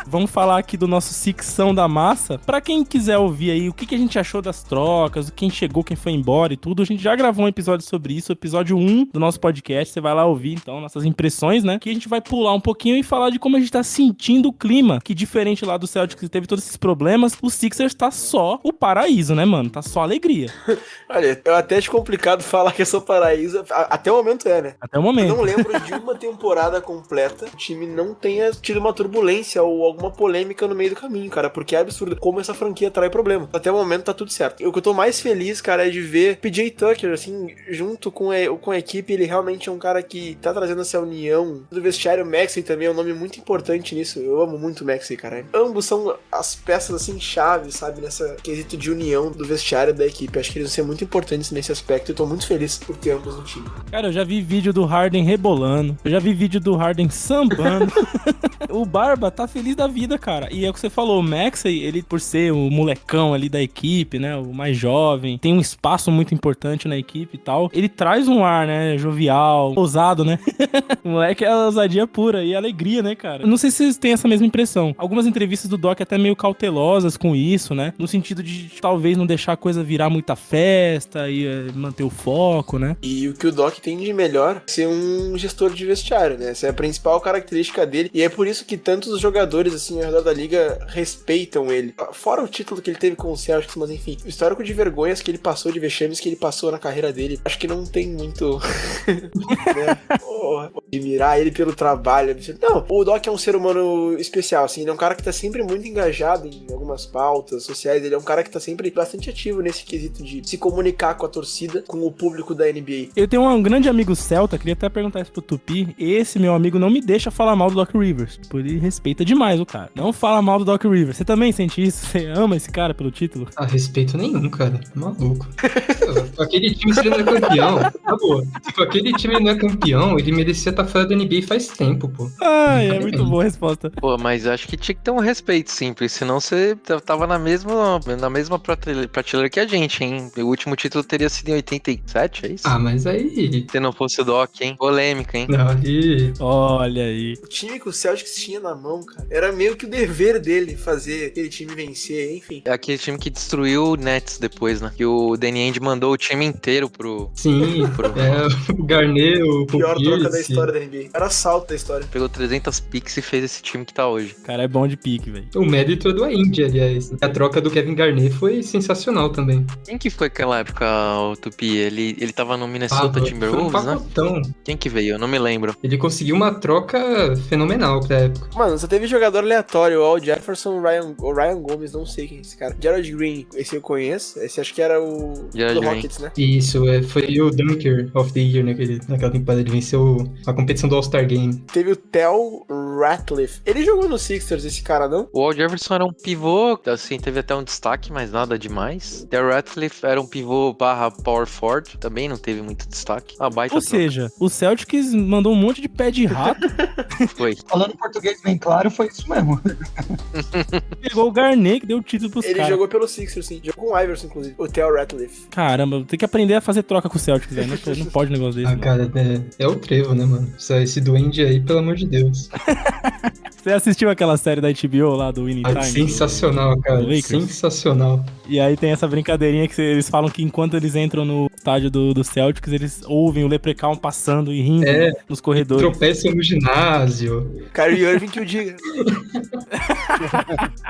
S3: Vamos falar aqui do nosso Sixão da Massa. Pra quem quiser ouvir aí o que a gente achou das trocas, quem chegou, quem foi embora e tudo, a gente já gravou um episódio sobre isso, episódio 1 do nosso podcast. Você vai lá ouvir, então, nossas impressões, né? Que a gente vai pular um pouquinho e falar de como a gente tá sentindo o clima. Que diferente lá do Celtics, que teve todos esses problemas, o Sixers tá só o paraíso, né, mano? Tá só alegria.
S6: Olha, é até complicado falar que é só paraíso. Até o momento né?
S3: Até o momento.
S6: Eu não lembro de uma temporada completa o time não tenha tido uma turbulência ou alguma polêmica no meio do caminho, cara, porque é absurdo como essa franquia trai problema. Até o momento tá tudo certo. O que eu tô mais feliz, cara, é de ver PJ Tucker, assim, junto com a equipe. Ele realmente é um cara que tá trazendo essa união do vestiário. O Maxey também é um nome muito importante nisso. Eu amo muito o Maxey, cara. Ambos são as peças, assim, chave, sabe, nessa quesito de união do vestiário da equipe. Acho que eles vão ser muito importantes nesse aspecto. Eu tô muito feliz por ter ambos no time.
S3: Cara, eu já vi vídeo do Harden rebolando, eu já vi vídeo do Harden sambando. O Barba tá feliz da vida, cara. E é o que você falou, o Maxey, ele por ser o molecão ali da equipe, né, o mais jovem, tem um espaço muito importante na equipe e tal, ele traz um ar, né, jovial, ousado, né? O moleque é ousadia pura e alegria, né, cara? Eu não sei se vocês têm essa mesma impressão. Algumas entrevistas do Doc até meio cautelosas com isso, né? No sentido de talvez não deixar a coisa virar muita festa e manter o foco, né?
S6: E o que o Doc tem de melhor é ser um gestor de vestiário, né? Essa é a principal característica dele. E é por isso que tantos jogadores, assim, ao redor da liga respeitam ele. Fora o título que ele teve com o Celtics, mas enfim, o histórico de vergonhas que ele passou, de vexames que ele passou na carreira dele, acho que não tem muito... né? Admirar ele pelo trabalho. Não, o Doc é um ser humano especial, assim, ele é um cara que tá sempre muito engajado em algumas pautas sociais, ele é um cara que tá sempre bastante ativo nesse quesito de se comunicar com a torcida, com o público da NBA.
S3: Eu tenho um grande amigo celta, queria até perguntar isso pro Tupi, esse meu amigo não me deixa falar mal do Doc Rivers, porque ele respeita demais o cara. Não fala mal do Doc Rivers. Você também sente isso? Você ama esse cara pelo título?
S7: Ah, respeito nenhum, cara. Maluco. Aquele time, se ele não é campeão, tá boa. Se aquele time não é campeão, ele merecia estar fora da NBA faz tempo, pô.
S3: Ai, é muito boa a resposta.
S5: Pô, mas acho que tinha que ter um respeito simples, senão você tava na mesma prateleira que a gente, hein? O último título teria sido em 87, é isso?
S7: Ah, mas aí...
S5: Se não fosse o Doc, hein? Polêmica, hein?
S7: Não, ali...
S3: Olha aí.
S6: O time que o Celtics tinha na mão, cara, era meio que o dever dele fazer aquele time vencer, enfim.
S5: É aquele time que destruiu o Nets depois, né? Que o Danny Ainge mandou o time inteiro pro...
S7: Sim, o Garnett, o
S6: pior
S7: Pierce.
S6: troca da história da NBA. Era salto da história.
S5: Pegou 300 picks e fez esse time que tá hoje.
S3: Cara, é bom de pique, velho.
S7: O mérito é do Ainge, aliás. A troca do Kevin Garnett foi sensacional também.
S5: Quem que foi aquela época, o Tupi? Ele tava no Minnesota Timberwolves, né? Quem que veio? Eu não me lembro.
S7: Ele conseguiu uma troca fenomenal pra época.
S6: Mano, só teve jogador aleatório, o Al Jefferson, o Ryan Gomes, não sei quem é esse cara. Gerald Green, esse eu conheço. Esse acho que era o do Rockets, né?
S7: Isso, foi o Dunker of the Year naquela temporada. Ele venceu a competição do All-Star Game.
S6: Teve o Tel Ratliff. Ele jogou no Sixers, esse cara, não?
S5: O Al Jefferson era um pivô, assim, teve até um destaque, mas nada demais. Tel Ratliff era um pivô / power forward, também não teve muito destaque.
S3: Ou seja, o Celtics mandou um monte de pé de rato.
S5: Foi.
S4: Falando português bem claro, foi isso mesmo.
S3: Pegou o Garnett, que deu o título pros caras.
S6: Ele jogou pelo Sixers, sim. Jogou com o Iverson, inclusive. O Tel Ratliff.
S3: Caramba, tem que aprender a fazer troca com o Celtics, velho. Não pode um negócio desse.
S7: Ah, cara, é o trevo, né, mano? Esse duende aí, pelo amor de Deus.
S3: Você assistiu aquela série da HBO lá do Winning Time?
S7: Sensacional, cara. Sensacional.
S3: E aí tem essa brincadeirinha que eles falam que enquanto eles entram no estádio do Celtics, eles ouvem o Leprechaun passando e rindo nos corredores.
S7: Tropeçam no ginásio.
S6: Kyrie Irving que o diga.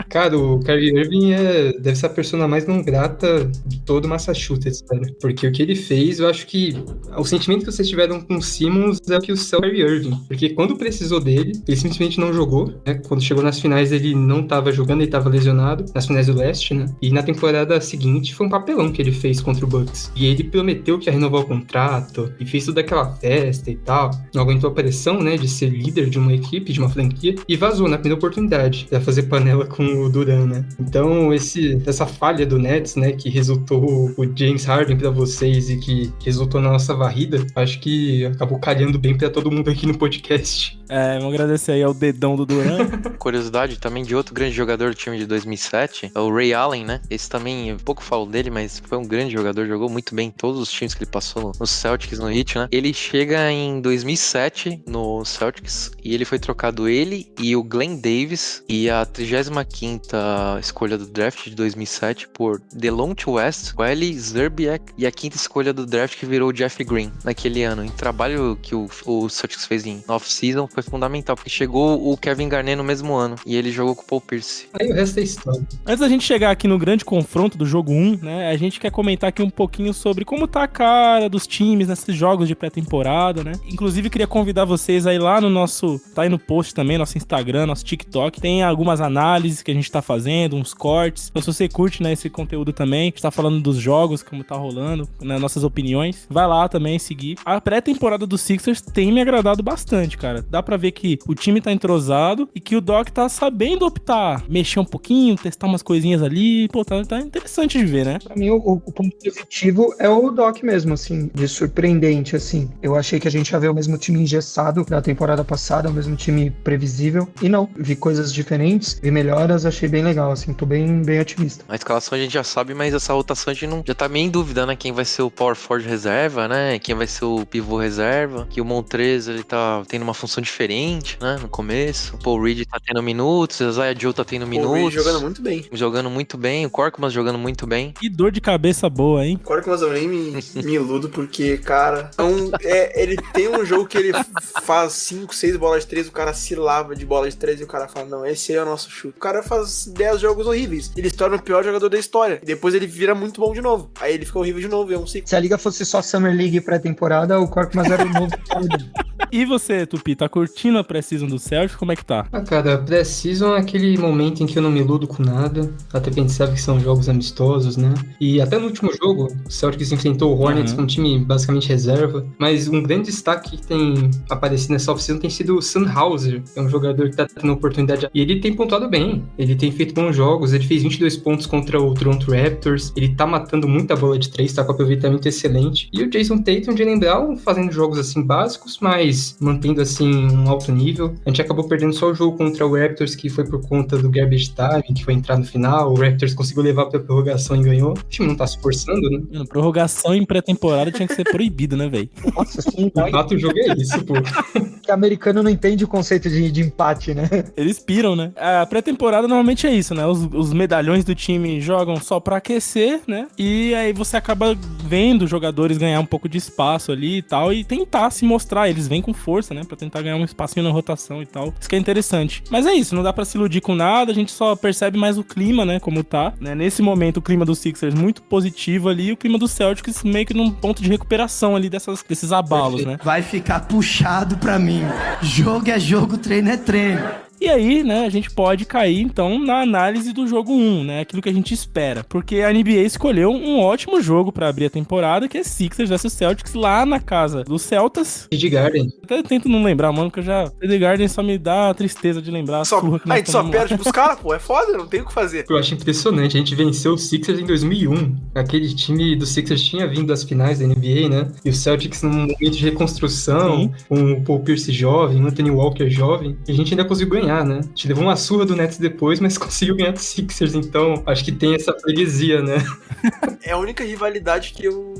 S7: Cara, o Kyrie Irving deve ser a persona mais não grata de todo o Massachusetts, cara. Porque o que ele fez, eu acho que o sentimento que vocês tiveram com o Simmons é o que o Kyrie Irving. Porque quando precisou dele, ele simplesmente não jogou, né? Quando chegou nas finais, ele não tava jogando, ele tava lesionado, nas finais do leste, né? E na temporada seguinte, foi um papelão que ele fez contra o Bucks. E ele prometeu que ia renovar o contrato, e fez toda aquela festa e tal. Não aguentou a pressão, né, de ser líder de uma equipe, de uma franquia, e vazou na primeira oportunidade pra fazer panela com o Duran, né? Então, essa falha do Nets, né, que resultou o James Harden pra vocês e que resultou na nossa varrida, acho que acabou calhando bem pra todo mundo aqui no podcast.
S3: Vamos agradecer aí ao dedão do Duran.
S5: Curiosidade também de outro grande jogador do time de 2007, é o Ray Allen, né? Esse também, eu pouco falo dele, mas foi um grande jogador, jogou muito bem em todos os times que ele passou no Celtics, no Heat, né? Ele chega em 2007 no Celtics e ele foi trocado ele e o Glenn Davis e a 35ª escolha do draft de 2007 por Delonte West, Wiley Zerbiak e a 5ª escolha do draft que virou o Jeff Green naquele ano. E o trabalho que o Celtics fez em off-season foi fundamental, porque chegou o Kevin Garnett no mesmo ano e ele jogou com o Paul Pierce.
S7: Aí o resto é história.
S3: Antes da gente chegar aqui no grande confronto do jogo 1, né, a gente quer comentar aqui um pouquinho sobre como tá a cara dos times nesses jogos de pré-temporada, né? Inclusive, queria convidar vocês aí lá no nosso, tá aí no post também, nosso Instagram, nosso TikTok, tem algumas análises que a gente tá fazendo, uns cortes. Então, se você curte, né, esse conteúdo também, a gente tá falando dos jogos, como tá rolando, né, nossas opiniões, vai lá também seguir. A pré-temporada do Sixers tem me agradado bastante, cara. Dá pra ver que o time tá entrosado e que o Doc tá sabendo optar, mexer um pouquinho, testar umas coisinhas ali. Pô, tá interessante de ver, né?
S4: Pra mim, o ponto positivo é o Doc mesmo, assim, de surpreendente, assim. Eu achei que a gente ia ver o mesmo time engessado da temporada passada, o mesmo time previsível. E não, vi coisas diferentes, vi melhoras, achei bem legal, assim, tô bem otimista.
S5: A escalação a gente já sabe, mas essa rotação a gente não, já tá meio em dúvida, né? Quem vai ser o power forward reserva, né? Quem vai ser o pivô reserva. Que o Montrez, ele tá tendo uma função diferente, né? No começo. O Paul Reed tá tendo minutos, o Isaiah Joe tá tendo minutos.
S6: Paul Reed jogando muito bem.
S5: Jogando muito bem, o Korkmaz jogando muito bem.
S3: Que dor de cabeça boa, hein?
S6: Korkmaz eu nem me iludo, porque, cara, ele tem um jogo que ele faz 5, 6 bolas de 3, o cara se lava de bola de 3 e o cara fala, não, esse aí é o nosso chute. O cara faz 10 jogos horríveis, ele se torna o pior jogador da história, e depois ele vira muito bom de novo, aí ele fica horrível de novo, é um ciclo.
S4: Se a liga fosse só Summer League pré-temporada, o Korkmaz era o novo.
S3: E você, Tupi, tá curtindo a pré-season do Celtics? Como é que tá?
S7: Cara, pré-season é aquele momento em que eu não me iludo com nada, até pensava que são jogos amistosos, né? E até no último jogo, o Celtics enfrentou o Hornets com um time basicamente reserva, mas um grande destaque que tem aparecido nessa off-season tem sido o Sam Hauser, é um jogador que tá tendo oportunidade, e ele tem pontuado bem, ele tem feito bons jogos, ele fez 22 pontos contra o Toronto Raptors, ele tá matando muita bola de 3, tá com aproveitamento excelente, e o Jason Tatum, Jaylen Brown fazendo jogos assim básicos, mas mantendo assim um alto nível. A gente acabou perdendo só o jogo contra o Raptors, que foi por conta do garbage time, que foi entrar no final, o Raptors conseguiu levar pra prorrogação e ganhou. O time não tá se forçando, né?
S3: Mano, prorrogação em pré-temporada tinha que ser proibido, né, velho?
S4: Nossa, sim.
S7: O fato do jogo é isso, pô.
S4: Que americano não entende o conceito de empate, né?
S3: Eles piram, né? A pré-temporada normalmente é isso, né? Os medalhões do time jogam só pra aquecer, né? E aí você acaba vendo os jogadores ganhar um pouco de espaço ali e tal, e tentar se mostrar. Eles vêm com força, né? Pra tentar ganhar um espacinho na rotação e tal. Isso que é interessante. Mas é isso, não dá pra se iludir com nada, a gente só percebe mais o clima, né? Como tá, né? Nesse momento, o clima dos Sixers muito positivo ali, e o clima dos Celtics meio que num ponto de recuperação ali desses abalos, né?
S13: Vai ficar puxado pra mim. Jogo é jogo, treino é treino.
S3: E aí, né, a gente pode cair, então, na análise do jogo 1, né, aquilo que a gente espera. Porque a NBA escolheu um ótimo jogo pra abrir a temporada, que é Sixers vs Celtics, lá na casa dos Celtas.
S7: TD Garden.
S3: Até tento não lembrar, mano, porque TD Garden só me dá tristeza de lembrar.
S6: A gente só perde pros caras, pô, é foda, não tem o que fazer.
S7: Eu acho impressionante, a gente venceu o Sixers em 2001. Aquele time do Sixers tinha vindo das finais da NBA, né, e o Celtics num momento de reconstrução, com o Paul Pierce jovem, o Anthony Walker jovem, e a gente ainda conseguiu ganhar, né? A gente levou uma surra do Nets depois, mas conseguiu ganhar do Sixers, então acho que tem essa freguesia, né?
S6: É a única rivalidade que eu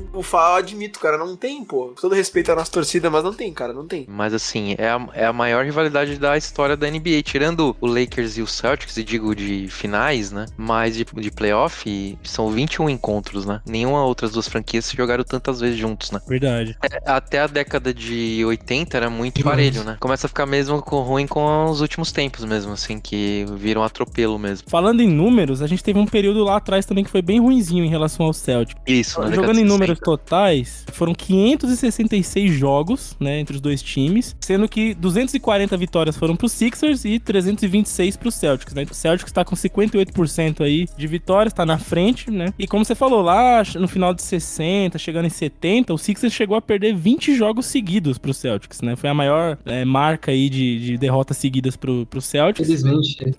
S6: admito, cara, não tem, pô. Com todo respeito à nossa torcida, mas não tem, cara, não tem.
S5: Mas assim, é a maior rivalidade da história da NBA, tirando o Lakers e o Celtics, e digo de finais, né? Mas de playoff, são 21 encontros, né? Nenhuma outras duas franquias se jogaram tantas vezes juntos, né?
S3: Verdade.
S5: Até a década de 80 era muito parelho, né? Começa a ficar mesmo ruim com os últimos tempos mesmo, assim, que viram atropelo mesmo.
S3: Falando em números, a gente teve um período lá atrás também que foi bem ruinzinho em relação ao Celtic.
S5: Isso, né?
S3: Jogando em números totais, foram 566 jogos, né, entre os dois times, sendo que 240 vitórias foram pro Sixers e 326 pro Celtics, né? O Celtics tá com 58% aí de vitórias, tá na frente, né? E como você falou, lá no final de 60, chegando em 70, o Sixers chegou a perder 20 jogos seguidos pro Celtics, né? Foi a maior marca aí de derrotas seguidas pro Celtics.
S7: Felizmente.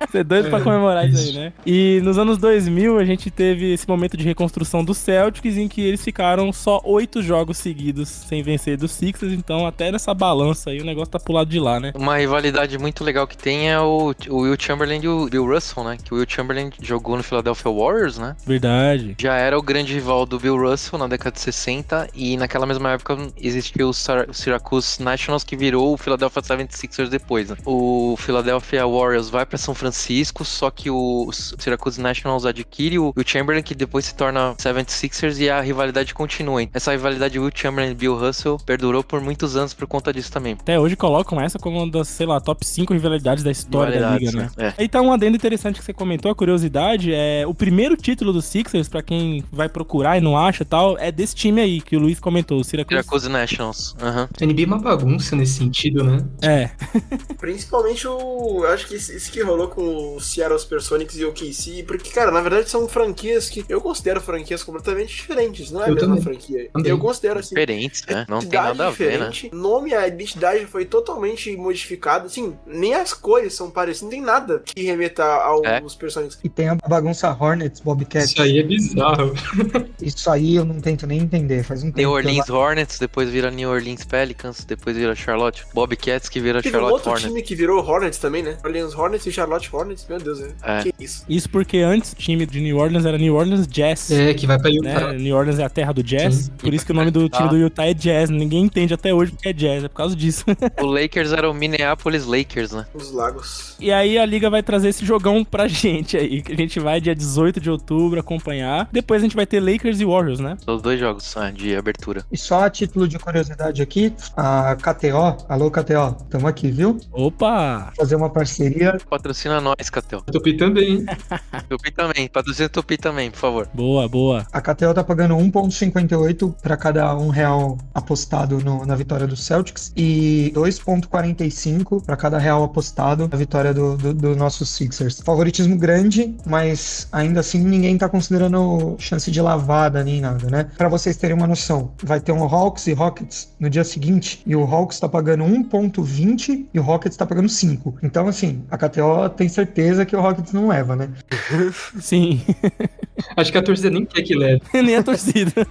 S3: Você é doido pra comemorar isso aí, né? E nos anos 2000 a gente teve esse momento de reconstrução do Celtics em que eles ficaram só 8 jogos seguidos sem vencer do Sixers, então até nessa balança aí o negócio tá pro lado de lá, né?
S5: Uma rivalidade muito legal que tem é o Will Chamberlain e o Bill Russell, né? Que o Will Chamberlain jogou no Philadelphia Warriors, né?
S3: Verdade.
S5: Já era o grande rival do Bill Russell na década de 60 e naquela mesma época existiu o Syracuse Nationals, que virou o Philadelphia 76ers depois, né? O Philadelphia Warriors vai pra São Francisco, só que o Syracuse Nationals adquire o Chamberlain, que depois se torna 76ers, e a rivalidade continua, hein? Essa rivalidade Will Chamberlain e Bill Russell perdurou por muitos anos por conta disso também.
S3: Até hoje colocam essa como uma das, sei lá, top 5 rivalidades da história da liga, né? Aí tá um adendo interessante que você comentou, a curiosidade, é o primeiro título do Sixers, pra quem vai procurar e não acha e tal, é desse time aí, que o Luiz comentou, o Syracuse
S5: Nationals.
S7: A NBA é uma bagunça nesse sentido, né?
S6: Principalmente eu acho que isso que rolou com o Seattle Supersonics e o OKC, porque, cara, na verdade são franquias que eu considero franquias completamente diferentes, não é a mesma franquia. Eu considero assim.
S5: Diferentes, né? Não tem nada a ver, né?
S6: Nome, a identidade foi totalmente modificada, assim, nem as cores são parecidas, não tem nada que remeta aos Supersonics.
S4: E tem a bagunça Hornets, Bobcats.
S7: Isso aí é bizarro.
S4: Isso aí eu não tento nem entender, faz um tempo.
S5: New Orleans Hornets, depois vira New Orleans Pelicans, depois vira Charlotte Bobcats, que vira Charlotte
S6: Hornets.
S5: Hornets.
S6: Time que virou Hornets também, né? Orleans Hornets e Charlotte Hornets, meu Deus, que isso?
S3: Isso porque antes o time de New Orleans era New Orleans Jazz.
S7: Que vai pra Utah.
S3: Né? New Orleans é a terra do jazz, por isso que o nome do time do Utah é Jazz. Ninguém entende até hoje porque é Jazz, é por causa disso.
S5: O Lakers era o Minneapolis Lakers, né?
S6: Os Lagos.
S3: E aí a liga vai trazer esse jogão pra gente aí, que a gente vai dia 18 de outubro acompanhar. Depois a gente vai ter Lakers e Warriors, né?
S5: Os 2 jogos de abertura.
S4: E só a título de curiosidade aqui, a KTO, alô KTO, tamo aqui, viu?
S3: Opa!
S4: Fazer uma parceria.
S5: Patrocina nós, KTO.
S7: Tupi também.
S5: Tupi também, patrocina Tupi também, por favor.
S3: Boa.
S4: A KTO tá pagando 1,58 pra cada R$1 apostado na vitória do Celtics e 2,45 pra cada real apostado na vitória do nosso Sixers. Favoritismo grande, mas ainda assim ninguém tá considerando chance de lavada nem nada, né? Pra vocês terem uma noção, vai ter um Hawks e Rockets no dia seguinte e o Hawks tá pagando 1,20 e o Rockets tá pagando 5. Então, assim, a KTO tem certeza que o Rockets não leva, né?
S3: Sim.
S7: Acho que a torcida nem quer que leve.
S3: Nem a torcida.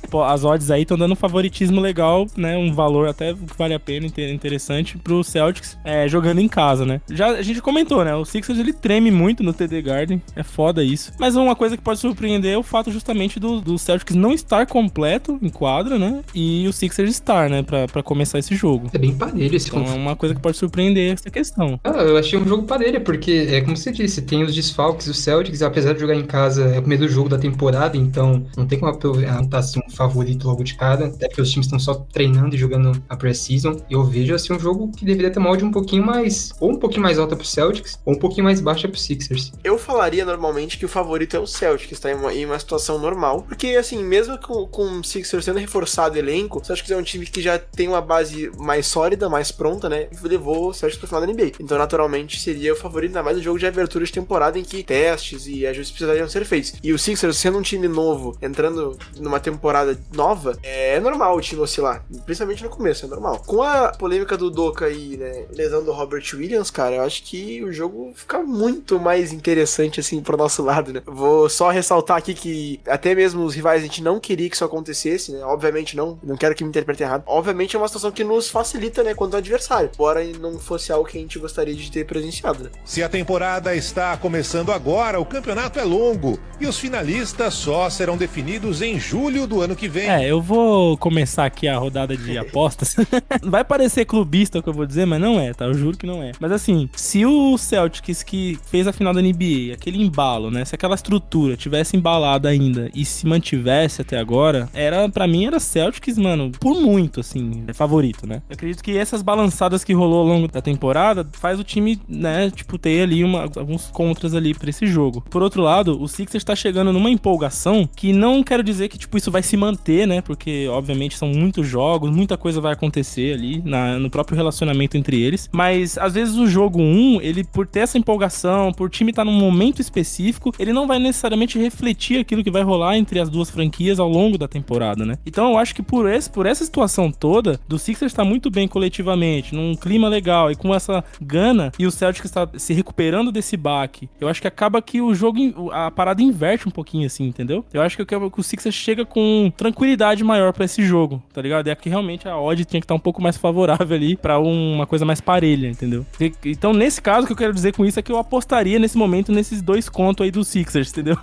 S3: Pô, as odds aí estão dando um favoritismo legal, né? Um valor até que vale a pena, interessante pro Celtics jogando em casa, né? Já a gente comentou, né? O Sixers ele treme muito no TD Garden, é foda isso. Mas uma coisa que pode surpreender é o fato justamente do Celtics não estar completo em quadra, né? E o Sixers estar, né? Pra começar esse jogo.
S7: É bem parelho esse
S3: confronto. É uma coisa que pode surpreender essa questão.
S7: Eu achei um jogo parelho, porque, como você disse, tem os desfalques do Celtics, apesar de jogar em casa, é o primeiro jogo da temporada, então não tem como apontar assim um favorito logo de cara, até porque os times estão só treinando e jogando a pré-season. Eu vejo assim um jogo que deveria ter uma odd um pouquinho mais, ou um pouquinho mais alta pro Celtics, ou um pouquinho mais baixa pro Sixers.
S6: Eu falaria normalmente que o favorito é o Celtics, tá em uma situação normal, porque assim, mesmo com o Sixers sendo reforçado o elenco, o Celtics é um time que já tem uma base mais sólida, mais pronta, né, e levou o Celtics pro final da NBA. Então, naturalmente, seria o favorito, ainda mais no jogo de abertura de temporada em que testes e ajustes precisariam ser feitos. E o Sixers, sendo um time novo, entrando numa temporada nova, é normal o time oscilar, principalmente no começo, é normal. Com a polêmica do Doka e, né, lesão do Robert Williams, cara, eu acho que o jogo fica muito mais interessante, assim, pro nosso lado, né. Vou só ressaltar aqui que até mesmo os rivais, a gente não queria que isso acontecesse, né, obviamente não quero que me interpretem errado. Obviamente é uma situação que nos facilita, né, quanto ao adversário, embora não fosse algo que a gente gostaria de ter presenciado, né.
S14: Se a temporada está começando agora, o campeonato é longo e os finalistas só serão definidos em julho do ano que vem.
S3: Eu vou começar aqui a rodada de apostas. Vai parecer clubista o que eu vou dizer, mas não é, tá? Eu juro que não é. Mas assim, se o Celtics que fez a final da NBA, aquele embalo, né? Se aquela estrutura tivesse embalada ainda e se mantivesse até agora, pra mim era Celtics, mano, por muito, assim, favorito, né? Eu acredito que essas balançadas que rolou ao longo da temporada faz o time, né, tipo, ter ali alguns contras ali pra esse jogo. Por outro lado, o Sixers tá chegando numa empolgação que não quero dizer que, tipo, isso vai se manter, né? Porque, obviamente, são muitos jogos, muita coisa vai acontecer ali no próprio relacionamento entre eles. Mas, às vezes, o jogo 1, ele, por ter essa empolgação, por o time estar num momento específico, ele não vai necessariamente refletir aquilo que vai rolar entre as duas franquias ao longo da temporada, né? Então, eu acho que por essa situação toda, do Sixers tá muito bem coletivamente, num clima legal e com essa gana, e o Celtics está se recuperando desse baque, eu acho que acaba que o jogo, a parada inverte um pouquinho, assim, entendeu? Eu acho que o Sixers chega com tranquilidade maior pra esse jogo, tá ligado? É que realmente a odd tinha que estar um pouco mais favorável ali pra uma coisa mais parelha, entendeu? Então, nesse caso, o que eu quero dizer com isso é que eu apostaria nesse momento nesses 2 contos aí do Sixers, entendeu?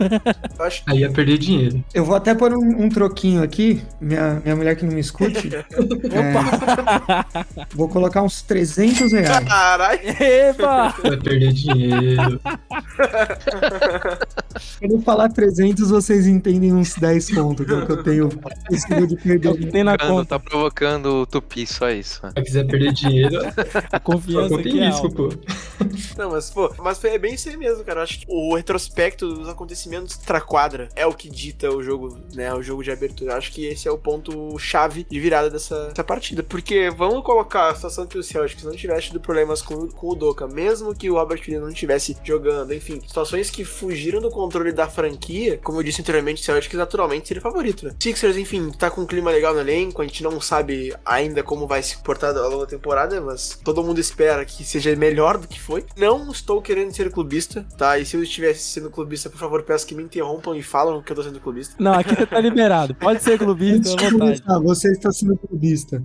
S7: Aí ia perder dinheiro.
S4: Eu vou até pôr um troquinho aqui, minha mulher que não me escute. Vou colocar uns R$300.
S6: Caralho!
S3: Epa!
S7: Vai perder dinheiro.
S4: Quando eu falar 300, vocês entendem uns 10 contos, que é o que eu tenho de perder.
S3: Tem na conta.
S5: Tá provocando o Tupi, só isso.
S7: Se quiser perder dinheiro,
S3: a confiança
S7: tem risco, pô.
S6: Não, mas foi bem isso aí mesmo, cara. Eu acho que o retrospecto dos acontecimentos extra-quadra é o que dita o jogo, né? O jogo de abertura. Eu acho que esse é o ponto-chave de virada dessa partida. Porque vamos colocar a situação que o Celtics não tivesse tido problemas com o Doka, mesmo que o Robert Williams não estivesse jogando, enfim, situações que fugiram do controle da franquia, como eu disse anteriormente, o Celtics naturalmente seria favorito, né? Sixers, enfim, tá com um clima legal no elenco, a gente não sabe ainda como vai se portar ao longo da temporada, mas todo mundo espera que seja melhor do que foi. Não estou querendo ser clubista, tá? E se eu estivesse sendo clubista, por favor, peço que me interrompam e falam que eu tô sendo clubista.
S3: Não, aqui você tá liberado. Pode ser clubista à vontade.
S4: Você está sendo clubista.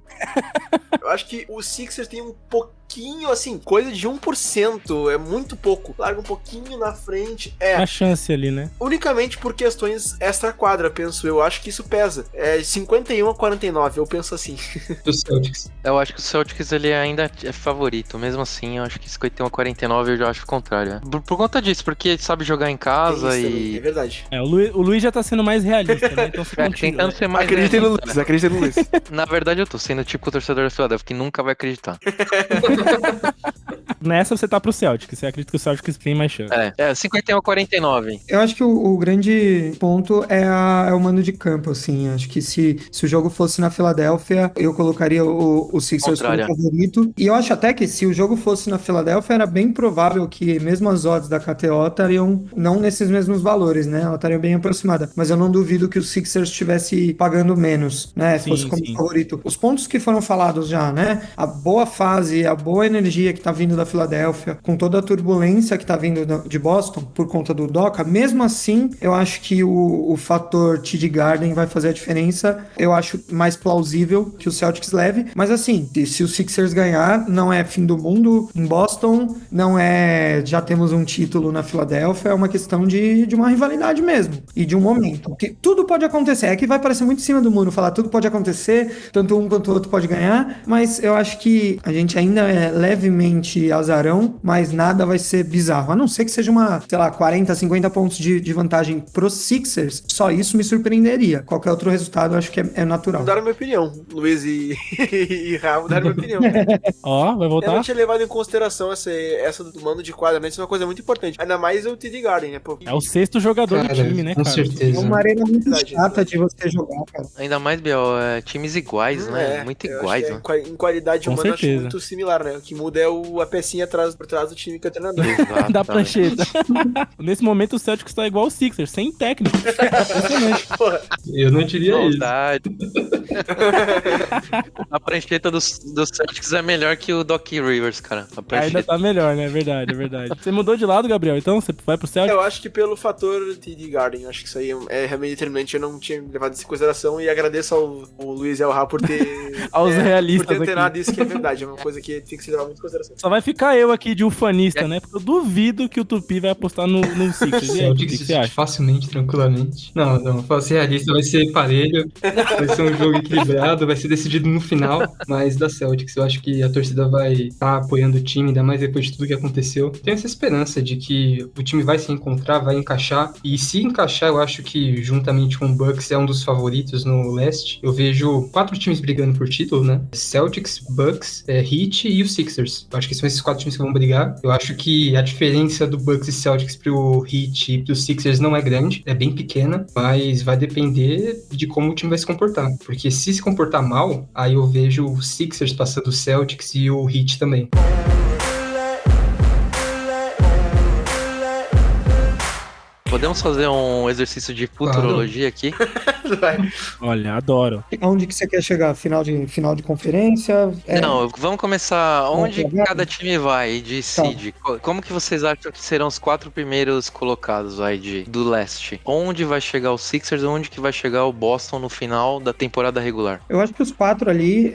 S6: Eu acho que o Sixers tem um pouquinho, assim, coisa de 1%, é muito pouco. Larga um pouquinho na frente.
S3: A chance ali, né?
S6: Unicamente por questões extra-quadra, penso eu. Acho que isso pesa. É 51-49, eu penso assim.
S7: Do Celtics.
S5: Eu acho que o Celtics ele ainda é favorito. Mesmo assim, eu acho que 51-49 eu já acho o contrário. Né? Por conta disso, porque sabe jogar em casa
S6: É verdade.
S3: O Luiz já tá sendo mais realista, né? Então
S5: tentando ser mais
S6: acredita no Luiz, acredita no Luiz.
S5: Na verdade, eu tô sendo tipo o torcedor da Philadelphia, que nunca vai acreditar.
S3: Nessa você tá pro Celtics. Você acredita que o Celtics tem mais chance.
S5: 51-49.
S4: Eu acho que o grande ponto é o mando de campo, assim. Acho que se o jogo fosse na Filadélfia, eu colocaria o Sixers como favorito. E eu acho até que se o jogo fosse na Filadélfia, era bem provável que mesmo as odds da KTO estariam não nesses mesmos valores, né? Ela estaria bem aproximada. Mas eu não duvido que o Sixers estivesse pagando menos, né? Fosse como favorito. Os pontos que foram falados já, né? A boa fase, a boa energia que tá vindo da Filadélfia, com toda a turbulência que tá vindo de Boston por conta do Doka, mesmo assim, eu acho que o fator TD Garden vai fazer a diferença. Eu acho mais plausível que o Celtics leve, mas assim, se o Sixers ganhar, não é fim do mundo em Boston, não é já temos um título na Filadélfia, é uma questão de uma rivalidade mesmo, e de um momento, porque tudo pode acontecer, é que vai parecer muito em cima do muro falar tudo pode acontecer, tanto um quanto o outro pode ganhar, mas eu acho que a gente ainda é levemente azarão, mas nada vai ser bizarro, a não ser que seja uma, sei lá, 40, 50 pontos de vantagem pros Sixers, só isso me surpreenderia. Qualquer outro resultado eu acho que é natural.
S6: Mudaram minha opinião, Luiz e Rafa, mudaram minha opinião.
S3: Vai voltar?
S6: Eu não tinha levado em consideração essa do mando de quadra, mas isso é uma coisa muito importante. Ainda mais o TD Garden, né? Pô.
S3: É o sexto jogador do time, né,
S7: com
S3: cara?
S7: certeza.
S4: É uma arena muito chata de você jogar, cara.
S5: Ainda mais, Biel, times iguais, né? Muito iguais, né?
S6: Em qualidade humana, acho
S3: certeza.
S6: muito similar, né? O que muda é a pecinha por trás do time que é o treinador.
S3: Da prancheta. Nesse momento o Celtics tá igual o Sixers, sem técnico. Impressionante.
S7: Eu não diria isso.
S5: A prancheta do Celtics é melhor que o Doc Rivers, cara.
S3: Ainda tá melhor, né? É verdade. Você mudou de lado, Gabriel? Então você vai pro Celtics?
S6: Eu acho que pelo fator TD Garden, eu acho que isso aí é realmente determinante. Eu não tinha levado isso em consideração e agradeço ao Luiz e ao Rafa por ter
S3: aos realistas
S6: por ter
S3: aqui.
S6: antenado isso, que é verdade. É uma coisa que tem que ser levado em consideração.
S3: Só vai ficar eu aqui de ufanista, né? Porque eu duvido que o Tupi vai apostar no Sixers. E aí, o que você acha?
S7: Facilmente, tranquilamente. Não, fala ser realista, vai ser parelho, vai ser um jogo equilibrado, vai ser decidido no final, mas da Celtics, eu acho que a torcida vai estar apoiando o time, ainda mais depois de tudo que aconteceu. Tenho essa esperança de que o time vai se encontrar, vai encaixar, e se encaixar, eu acho que juntamente com o Bucks é um dos favoritos no leste. Eu vejo 4 times brigando por título, né? Celtics, Bucks, Heat e os Sixers. Eu acho que são esses 4 times que vão brigar. Eu acho que a diferença do Bucks e Celtics pro Heat e pro Sixers não é grande, é bem pequena, mas vai depender de como o time vai se comportar. Porque se comportar mal, aí eu vejo o Sixers passando o Celtics e o Heat também.
S5: Podemos fazer um exercício de futurologia aqui?
S3: Olha, adoro.
S4: Onde que você quer chegar? Final de conferência?
S5: Não, vamos começar onde cada time vai de seed. Como que vocês acham que serão os 4 primeiros colocados aí do leste? Onde vai chegar o Sixers? Onde que vai chegar o Boston no final da temporada regular?
S4: Eu acho que os 4 ali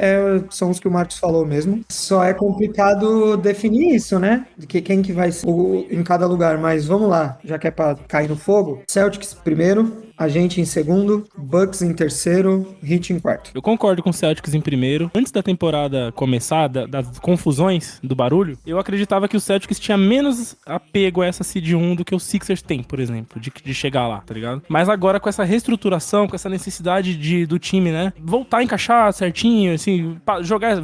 S4: são os que o Marcos falou mesmo. Só é complicado definir isso, né? De que quem que vai ser em cada lugar. Mas vamos lá, já que é pra cair no fogo. Celtics primeiro, a gente em segundo, Bucks em terceiro, Heat em quarto.
S3: Eu concordo com o Celtics em primeiro. Antes da temporada começar, das confusões do barulho, eu acreditava que o Celtics tinha menos apego a essa seed 1 do que o Sixers tem, por exemplo, de chegar lá, tá ligado? Mas agora com essa reestruturação, com essa necessidade do time, né, voltar a encaixar certinho, assim,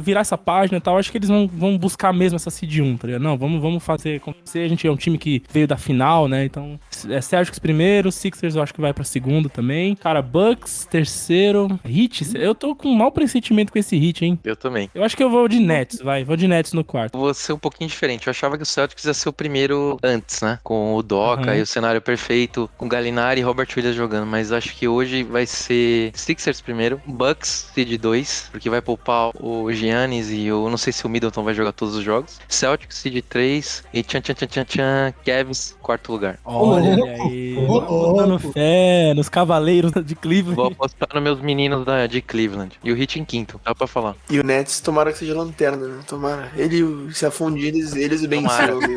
S3: virar essa página e tal, acho que eles vão buscar mesmo essa seed 1, tá ligado? Não, vamos fazer acontecer. A gente é um time que veio da final, né, então Celtics primeiro, Sixers eu acho que vai pra segundo também. Cara, Bucks terceiro, Heat, eu tô com um mau pressentimento com esse Heat, hein?
S5: Eu também.
S3: Eu acho que eu vou de Nets, vou de Nets no quarto.
S5: Vou ser um pouquinho diferente. Eu achava que o Celtics ia ser o primeiro antes, né? Com o Doca e o cenário perfeito, com Gallinari e Robert Williams jogando. Mas acho que hoje vai ser Sixers primeiro, Bucks seed 2, porque vai poupar o Giannis e eu não sei se o Middleton vai jogar todos os jogos. Celtics seed 3 e Cavs, quarto lugar.
S3: Olha aí. Botando fé nos Cavaleiros de Cleveland.
S5: Vou apostar nos meus meninos de Cleveland. E o Heat em quinto, dá pra falar.
S6: E o Nets, tomara que seja lanterna, né? Tomara. Ele se afundir, eles bem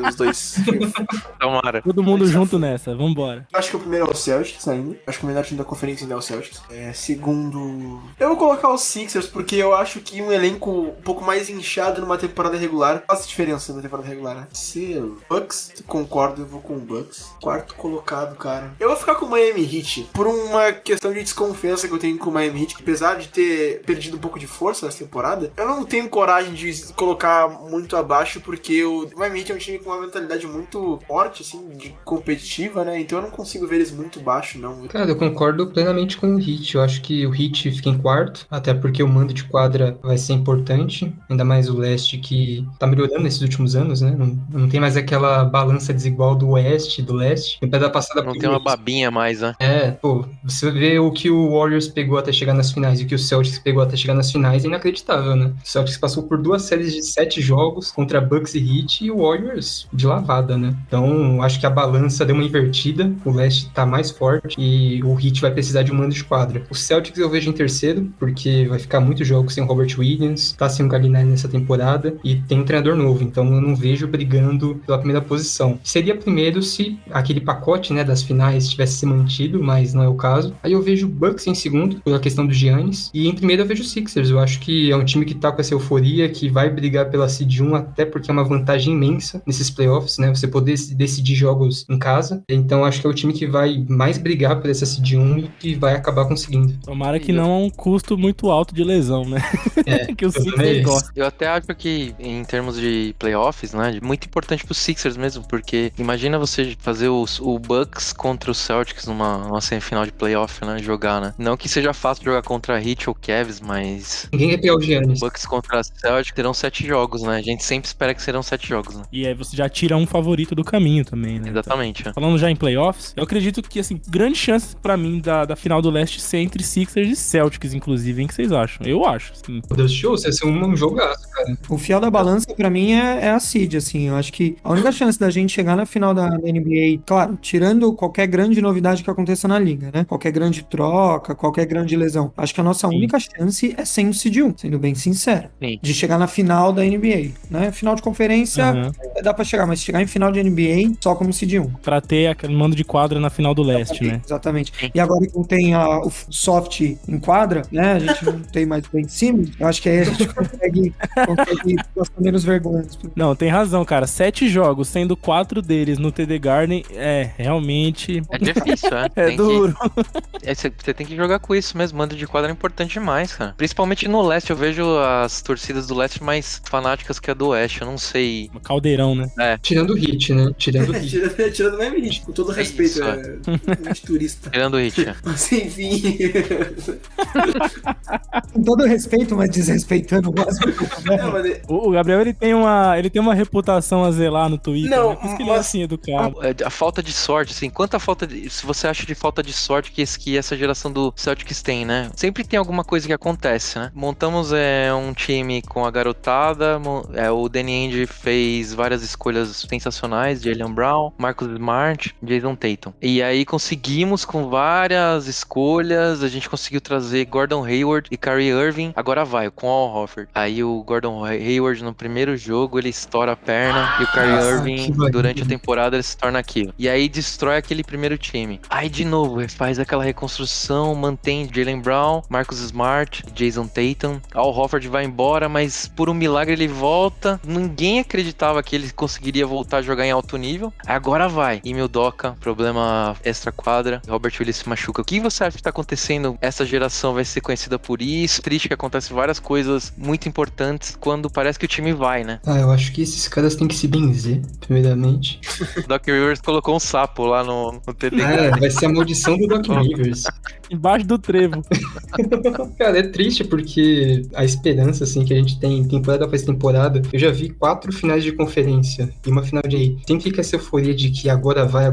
S6: os dois.
S5: Tomara.
S3: Todo mundo junto nessa, vambora.
S6: Acho que o primeiro é o Celtics ainda. Acho que o melhor time da conferência ainda é o Celtics. Segundo, eu vou colocar os Sixers, porque eu acho que um elenco um pouco mais inchado numa temporada regular faz diferença na temporada regular, né? Se Bucks, concordo, eu vou com o Bucks. Quarto colocado, cara. Eu vou ficar com o Miami Heat, por uma questão de desconfiança que eu tenho com o Miami Heat, que apesar de ter perdido um pouco de força nessa temporada, eu não tenho coragem de colocar muito abaixo, porque o Miami Heat é um time com uma mentalidade muito forte, assim, de competitiva, né? Então eu não consigo ver eles muito baixo, não.
S7: Cara, eu concordo plenamente com o Heat. Eu acho que o Heat fica em quarto, até porque o mando de quadra vai ser importante, ainda mais o leste que tá melhorando nesses últimos anos, né? Não tem mais aquela balança desigual do oeste e do leste. No pé da passada
S5: não tem uma babinha mais, né?
S7: Você vê o que o Warriors pegou até chegar nas finais e o que o Celtics pegou até chegar nas finais, é inacreditável, né? O Celtics passou por 2 séries de 7 jogos contra Bucks e Heat e o Warriors de lavada, né? Então, acho que a balança deu uma invertida, o leste tá mais forte e o Heat vai precisar de um mando de quadra. O Celtics eu vejo em terceiro, porque vai ficar muitos jogos sem o Robert Williams, tá sem o Gallinari nessa temporada e tem um treinador novo, então eu não vejo brigando pela primeira posição. Seria primeiro se aquele pacote, né, das finais tivesse se mantido, mas não é o caso. Aí eu vejo o Bucks em segundo, pela questão do Giannis, e em primeiro eu vejo o Sixers. Eu acho que é um time que tá com essa euforia, que vai brigar pela seed 1, até porque é uma vantagem imensa nesses playoffs, né, você poder decidir jogos em casa. Então acho que é o time que vai mais brigar por essa seed 1 e que vai acabar conseguindo.
S3: Tomara que não é um custo muito alto de lesão, né? Que o Sixers gosta.
S5: Eu até acho que em termos de playoffs, né, muito importante pro Sixers mesmo, porque imagina você fazer o Bucks contra o Celtics numa semifinal de playoff, né, jogar, né? Não que seja fácil jogar contra Heat ou Cavs, mas...
S7: Ninguém quer pegar o Giannis.
S5: Bucks contra Celtics terão 7 jogos, né? A gente sempre espera que serão 7 jogos, né?
S3: E aí você já tira um favorito do caminho também, né?
S5: Exatamente.
S3: Então, falando já em playoffs, eu acredito que, assim, grande chance pra mim da final do leste ser entre Sixers e Celtics, inclusive, hein? O que vocês acham? Eu acho, assim.
S7: Meu Deus, show, vai ser um jogaço, cara.
S4: O fiel da balança, pra mim, é a seed, assim. Eu acho que a única chance da gente chegar na final da NBA, claro, tirando qualquer grande novidade que aconteça na liga, né? Qualquer grande troca, qualquer grande lesão. Acho que a nossa única chance é sem o seed 1, sendo bem sincero.
S5: Sim.
S4: De chegar na final da NBA, né? Final de conferência, dá pra chegar, mas chegar em final de NBA só como seed 1.
S3: Pra ter aquele mando de quadra na final do leste, né?
S4: Exatamente. E agora que não tem o soft em quadra, né? A gente não tem mais Ben Simmons. Eu acho que aí a gente consegue passar menos vergonha.
S3: Não, tem razão, cara. 7 jogos, sendo 4 deles no TD Garden, realmente...
S5: É difícil,
S3: É duro.
S5: Você tem que jogar com isso mesmo. Mando de quadra é importante demais, cara. Principalmente no leste. Eu vejo as torcidas do leste mais fanáticas que a do oeste. Eu não sei...
S3: Caldeirão, né?
S7: Tirando o Hit, né? Tirando o Hit.
S6: Tirando o Miami Heat, com todo respeito. De turista.
S5: Tirando o Hit.
S6: Mas enfim...
S4: Com todo respeito, mas desrespeitando o básico.
S3: O Gabriel, ele tem uma reputação a zelar no Twitter,
S6: não,
S3: né? Por isso que ele é assim, educado.
S5: A falta de sorte, assim, se você acha de falta de sorte que essa geração do Celtics tem, né? Sempre tem alguma coisa que acontece, né? Montamos um time com a garotada, o Danny Ainge fez várias escolhas sensacionais, Jaylen Brown, Marcus Smart, Jason Tatum. E aí conseguimos, com várias escolhas, a gente conseguiu trazer Gordon Hayward e Kyrie Irving. Agora vai, com Al Horford. Aí o Gordon Hayward no primeiro jogo, ele estoura a perna, e o Kyrie Irving, durante a temporada, ele se torna aquilo. E aí destrói aquele primeiro time. Aí de novo, faz aquela reconstrução, mantém Jaylen Brown, Marcus Smart, Jason Tatum. Al Horford vai embora, mas por um milagre ele volta. Ninguém acreditava que ele conseguiria voltar a jogar em alto nível. Agora vai. E Udoka, problema extra-quadra. Robert Williams se machuca. O que você acha que tá acontecendo? Essa geração vai ser conhecida por isso. Triste que acontece várias coisas muito importantes quando parece que o time vai, né?
S7: Eu acho que esses caras têm que se benzer, primeiramente.
S5: Doc Rivers colocou um sapo lá no TD.
S7: Vai ser a maldição do Doc Rivers.
S3: Embaixo do trevo.
S7: Cara, é triste porque a esperança, assim, que a gente tem temporada após temporada, eu já vi 4 finais de conferência e uma final de rei. Sempre fica essa euforia de que agora vai.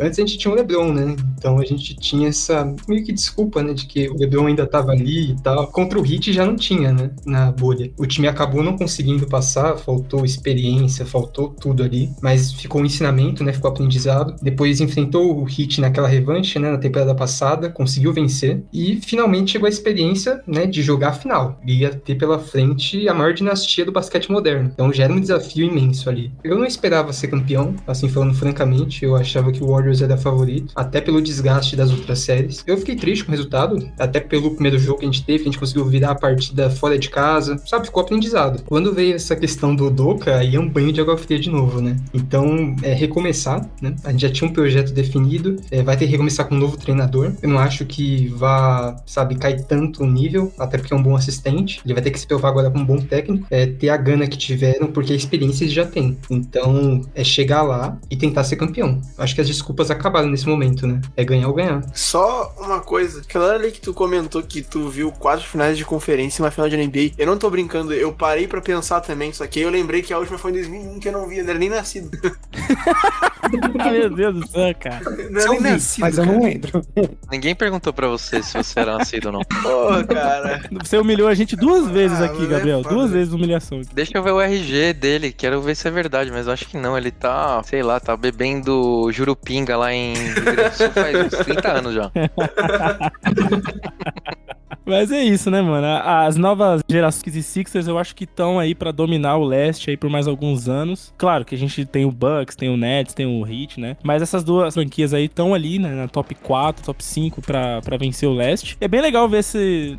S7: Antes a gente tinha o LeBron, né? Então a gente tinha essa meio que desculpa, né? De que o LeBron ainda tava ali e tal. Contra o Heat já não tinha, né? Na bolha. O time acabou não conseguindo passar, faltou experiência, faltou tudo ali, mas ficou um ensinamento, né? Ficou aprendizado. Depois enfrentou o Heat naquela revanche, né? Na temporada passada, conseguiu vencer e finalmente chegou a experiência, né, de jogar a final. Ia ter pela frente a maior dinastia do basquete moderno. Então já era um desafio imenso ali. Eu não esperava ser campeão, assim falando francamente, eu achava que o Warriors era favorito, até pelo desgaste das outras séries. Eu fiquei triste com o resultado, até pelo primeiro jogo que a gente teve, que a gente conseguiu virar a partida fora de casa, sabe, ficou aprendizado. Quando veio essa questão do Udoka, aí é um banho de água fria de novo, né? Então, recomeçar, né? A gente já tinha um projeto definido, vai ter que recomeçar com um novo treinador. Eu não acho que vá, sabe, cair tanto o nível, até porque é um bom assistente. Ele vai ter que se provar agora como um bom técnico, ter a gana que tiveram, porque a experiência eles já têm. Então, é chegar lá e tentar ser campeão. Acho que as desculpas acabaram nesse momento, né? É ganhar ou ganhar.
S6: Só uma coisa, aquela hora ali que tu comentou que tu viu 4 finais de conferência e uma final de NBA, eu não tô brincando, eu parei pra pensar também, só que aí eu lembrei que a última foi em 2001, que eu não vi, eu não era nem nascido.
S3: Meu Deus do céu, cara.
S6: Não era nem nascido,
S4: mas eu não lembro.
S5: Ninguém perguntou pra você se você era nascido ou não.
S6: Pô, cara.
S3: Você humilhou a gente 2 vezes aqui, Gabriel. 2 vezes humilhação.
S5: Deixa eu ver o RG dele, quero ver se é verdade, mas eu acho que não. Ele tá, sei lá, tá bebendo jurupinga lá em Rio Grande do Sul faz uns 30 anos já.
S3: Mas é isso, né, mano? As novas gerações e Sixers eu acho que estão aí pra dominar o leste aí por mais alguns anos. Claro que a gente tem o Bucks, tem o Nets, tem o Heat, né? Mas essas duas franquias aí estão ali, né, na top 4, top 5 pra vencer o leste. É bem legal ver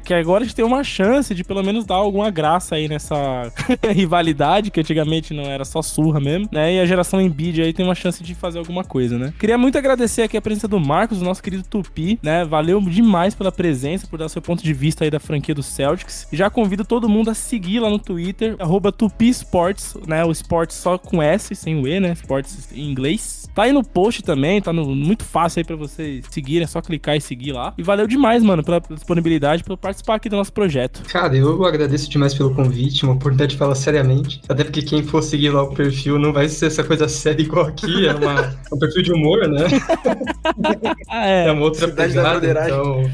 S3: que agora a gente tem uma chance de pelo menos dar alguma graça aí nessa rivalidade, que antigamente não era só surra mesmo, né? E a geração Embiid aí tem uma chance de fazer alguma coisa, né? Queria muito agradecer aqui a presença do Marcos, o nosso querido Tupi, né? Valeu demais pela presença, por dar seu ponto de vista aí da franquia do Celtics. E já convido todo mundo a seguir lá no Twitter, @tupisports, né? O Sports só com S, sem o E, né? Sports em inglês. Tá aí no post também, tá muito fácil aí pra vocês seguirem, é só clicar e seguir lá. E valeu demais, mano, pela disponibilidade, por participar aqui do nosso projeto.
S7: Cara, eu agradeço demais pelo convite, uma oportunidade de falar seriamente. Até porque quem for seguir lá o perfil não vai ser essa coisa séria igual aqui, é um perfil de humor, né? É uma outra pegada, então...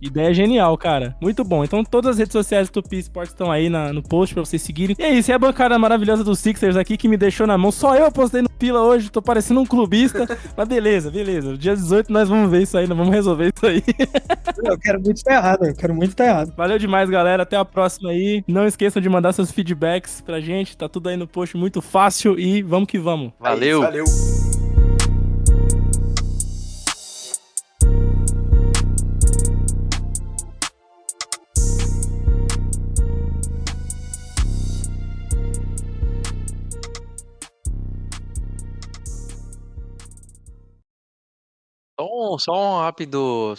S3: Ideia genial, cara. Muito bom. Então todas as redes sociais do Tupi Sports estão aí no post pra vocês seguirem. E é isso, é a bancada maravilhosa dos Sixers aqui que me deixou na mão. Só eu apostei no Pila hoje, tô parecendo um clubista. Mas beleza. Dia 18 nós vamos ver isso aí, nós vamos resolver isso aí.
S4: Eu quero muito estar errado,
S3: Valeu demais, galera. Até a próxima aí. Não esqueçam de mandar seus feedbacks pra gente. Tá tudo aí no post, muito fácil. E vamos que vamos.
S5: Valeu.
S6: Valeu.
S5: Só um rápido,